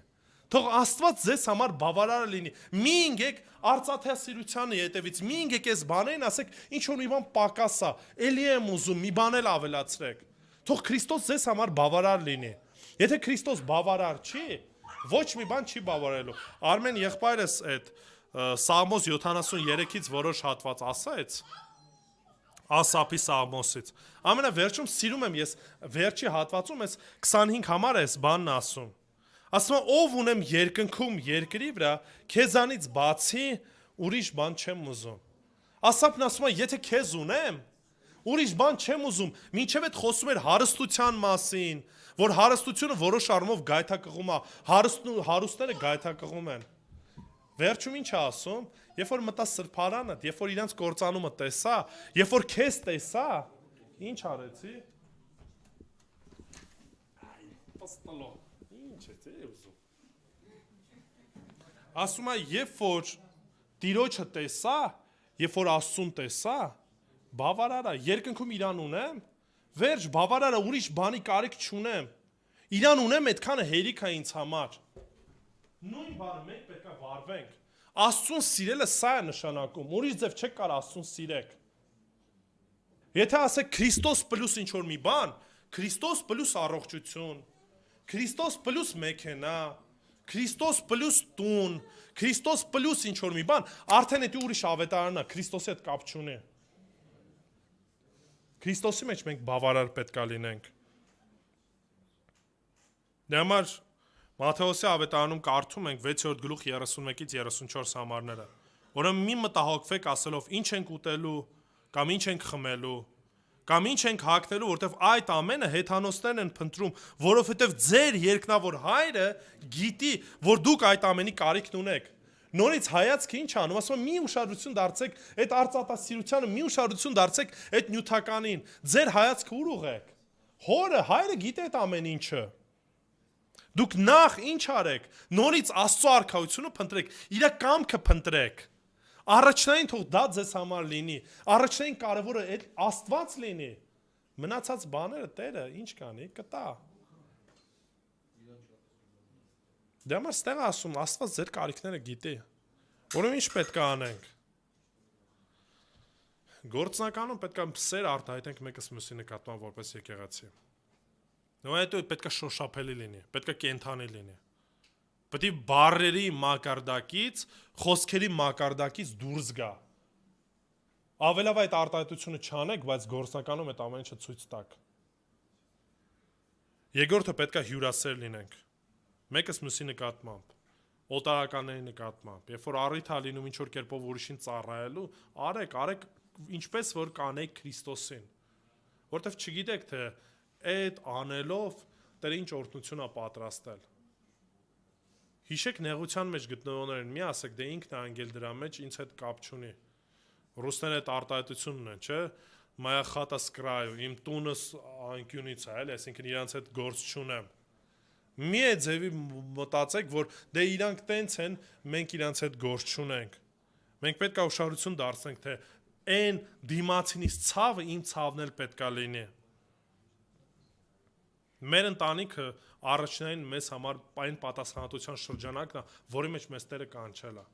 Թող Աստված ձեզ համար բավարար լինի։ Մի ինգեք արծաթասիրությանը հետևից, մի ինգեք այս բաներին ասեք, ինչ որ մի բան պակաս է, էլի եմ ուզում, մի բան էլ ավելացրեք։ Թող Քրիստոս ձեզ համար բավարար լինի։ Եթե Քրիստոս բավարար չի, ոչ մի բան չի բավարարելու։ Արմեն եղբայրս այդ Սաղմոս 73-ից որոշ հատված ասեց, Ասապի Սաղմոսից։ Ամենավերջում սիրում եմ ես վերջի հատվածում ես 25 համար ես բանն ասում։ Ասում է ով ունեմ երկնքում երկրի վրա, քեզանից բացի ուրիշ բան չեմ ուզում։ Ասապն ասում է եթե քեզ ունեմ, ուրիշ բան չեմ ուզում, մինչև այդ խոսում էր հարստության մասին, որ հարստությունը որոշ առումով գայթակղում է, հարուստները գայթակղում են։ Վերջում ինչ է ասում, երբ որ մտա սրբարանը, երբ որ իրանց կործանումը տեսա, երբ որ քեզ տեսա, ինչ արեցի։ Ինչ է դե ուզում։ Ասում է, երբ որ Տիրոջը տեսա, երբ որ Աստծուն տեսա, բավարար է, երկնքում իրան ունեմ, վերջ բավարար է, ուրիշ բանի կարիք չունեմ։ Իրան ունեմ, այդքանը հերիք է ինձ համար։ Նույն բանը մենք պետք է վարվենք։ Աստծուն սիրելը սա է նշանակում, ուրիշ ձև չեք կարող Աստծուն սիրեք։ Եթե ասեք Քրիստոս պլյուս ինչ որ մի բան, Քրիստոս պլյուս առողջություն, Քրիստոս պլյուս մեքենա, Քրիստոս պլյուս տուն, Քրիստոս պլյուս ինչ որ մի բան, արդեն դա ուրիշ ավետարանն է, Քրիստոսի հետ կապ չունի։ Քրիստոսի մեջ մենք բավարար պետք է լինենք։ Դրա համար Մատթեոսի ավետարանում կարդում ենք 6-րդ գլուխ 31-ից 34 համարները, որը մի մտահոգվեք ասելով ինչ ենք ուտելու, կամ ինչ ենք խմելու, կամ ինչ ենք հագնելու, որովհետև այդ ամենը հեթանոսներն են փնտրում, որովհետև ձեր երկնավոր Հայրը գիտի, որ դուք այդ ամենի կարիքն ունեք։ Նորից հայացքը ինչ անում, ասում մի ուշադրություն դարձեք այդ արծաթասիրությանը, մի ուշադրություն դարձեք այդ նյութականին։ Ձեր հայացքը ուր ուղեք։ Հորը, Հայրը գիտի այդ ամեն ինչը։ Դուք նախ ինչ արեք, նորից Աստծո արքայությունը փնտրեք, իր կամքը փնտրեք։ Առաջնային թող դա ձեզ համար լինի, առաջնային կարևորը այդ Աստված լինի։ Մնացած բաները Տերը ինչ կանի, կտա։ Դե համար ստեղ ասում, Աստված ձեր կարիքները գիտի, որում ինչ պետք է անենք։ Գործնականում պետք է սեր արտահայտենք մեկս մյուսի նկատմամբ որպես եկեղեցի։ Նույն այդ պետք է շոշափելի լինի, պետք է կենթանի լինի։ Պետք է բառերի մակարդակից, խոսքերի մակարդակից դուրս գա։ Ավելավ այդ արտահայտությունը չանեք, բայց գործնականում այդ ամեն ինչը ցույց տաք։ Երկրորդը պետք է հյուրասեր լինենք։ Մեկս մյուսի նկատմամբ, օտարականների նկատմամբ, երբ որ առիթ է լինում ինչ որ կերպով ուրիշին ծառայելու, արեք ինչպես որ կանեք Քրիստոսին։ Որտեվ չգիտեք թե այդ անելով Տերը ինչ օրհնություն է պատրաստել։ Հիշեք նեղության մեջ գտնվողներին, մի ասեք, դե ինքն է անգել դրա մեջ, ինձ հետ կապ չունի։ Ռուսները այդ արտահայտությունն են, չէ՞։ Մայա խատա սկրայու, իմ տունս անկյունից է, այսինքն իրանց հետ գործ չունեմ։ Մի է ձևի մտածեք, որ դե իրանք տենց են, մենք իրանց հետ գործ չունենք։ Մենք պետք է ուշադրություն դարձնենք, թե այն դիմացինից ցավը իմ ցավն էլ պետք է լինի։ Մեր ընտանիքը առաջնային մեզ համար այն պատասխանատվության շրջանակն է, որի մեջ մեզ Տերը կանչել է։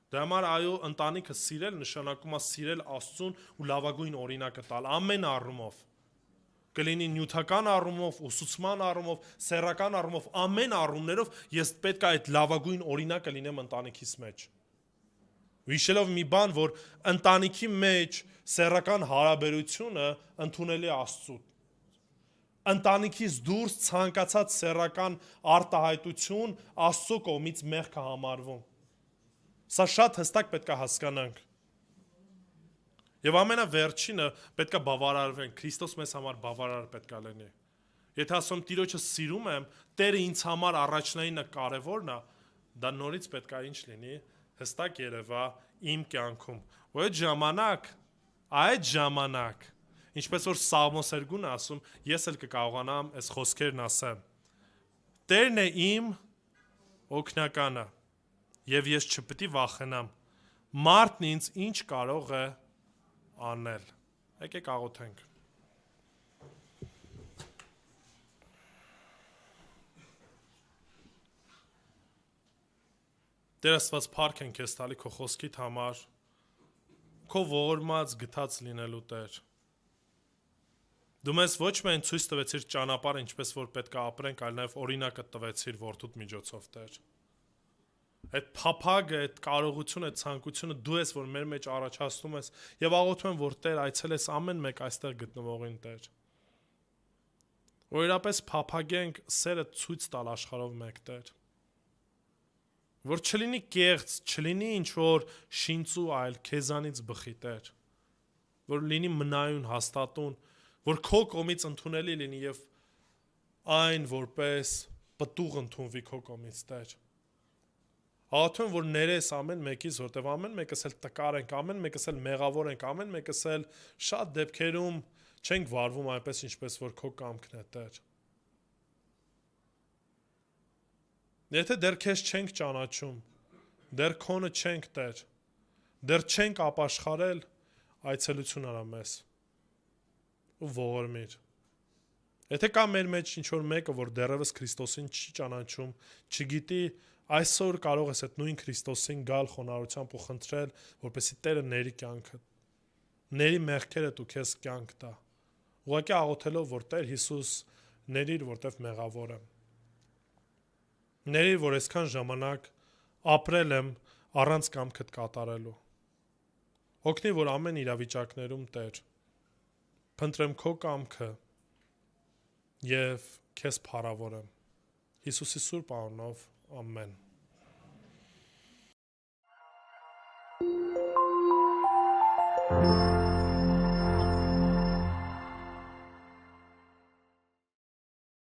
Դրա համար այո, ընտանիքը սիրել նշանակում է սիրել Աստծուն ու լավագույն օրինակը տալ ամեն առումով։ Կլինի նյութական առումով, ուսուցման առումով, սեռական առումով, ամեն առումներով ես պետք է այդ լավագույն օրինակը լինեմ ընտանիքիս մեջ։ Հիշելով մի բան, որ ընտանիքի մեջ սեռական հարաբերությունը ընդունելի է Աստծուն։ Ընտանիքից դուրս ցանկացած սեռական արտահայտություն Աստծո կողմից մեղք է համարվում։ Սա շատ հստակ պետք է հասկանանք։ Եվ ամենավերջինը պետք է բավարարվենք, Քրիստոս մեզ համար բավարար պետք է լինի։ Եթե ասում Տիրոջը սիրում եմ, Տերը ինձ համար առաջնայինը կարևորն է, դա նորից պետք է ինչ լինի, հստակ երևա իմ կյանքում։ Ու այդ ժամանակ, ինչպես որ Սաղմոս 2-ն ասում, ես էլ կկարողանամ այս խոսքերն ասեմ։ Տերն է իմ օգնականը, եւ ես չպետք է վախենամ։ Մարդն ինձ ինչ կարող է անել։ Եկեք աղոթենք։ Տեր Աստված, փառք ենք քեզ տալի քո խոսքիդ համար, քո ողորմած գթած լինելու Տեր։ Դու մեզ ոչ միայն ցույց տվեցիր ճանապարհը, ինչպես որ պետք է ապրենք, այլ նաև օրինակը տվեցիր որդուդ միջոցով, Տեր։ Այդ փափագը, այդ կարողությունը, այդ ցանկությունը դու ես, որ մեր մեջ առաջացնում ես, եւ աղոթում եմ, որ Տեր այցելես ամեն մեկ այստեղ գտնվողին, Տեր։ Որ իրապես փափագենք սերը ցույց տալ աշխարհով մեկ, Տեր։ Որ չլինի կեղծ, չլինի ինչ որ շինծու, այլ քեզանից բխի, Տեր։ Որ լինի մնայուն, հաստատուն, որ քո կողմից ընդունելի լինի եւ այն որպես պտուղ ընդունվի քո կողմից, Տեր։ Աղոթում որ ներես ամեն մեկից, որտեվ ամեն մեկս էլ տկար ենք, ամեն մեկս էլ մեղավոր ենք, ամեն մեկս էլ շատ դեպքերում չենք վարվում այնպես, ինչպես որ քո կամքն է, Տեր։ Եթե դեռ քեզ չենք ճանաչում, դեռ քոնը չենք, Տեր, դեռ չենք ապաշխարել, այցելություն արա մեզ ու ողորմիր։ Եթե կա մեր մեջ ինչ-որ մեկը, որ դեռևս Քրիստոսին չի ճանաչում, չգիտի, այսօր կարող ես այդ նույն Քրիստոսին գալ խոնարհությամբ ու խնդրել, որպեսզի Տերը ների կյանքը, ների մեղքերդ ու քեզ կյանք տա։ Ուղղակի աղոթելով, որ Տեր Հիսուս ներիր, որտեվ մեղավոր եմ։ Ներիր, որ այսքան ժամանակ ապրել եմ առանց կամքդ կատարելու։ Օգնի, որ ամեն իրավիճակներում, Տեր, փնտրեմ քո կամքը եւ քեզ փառավորեմ։ Հիսուսի սուրբ անունով, ամեն։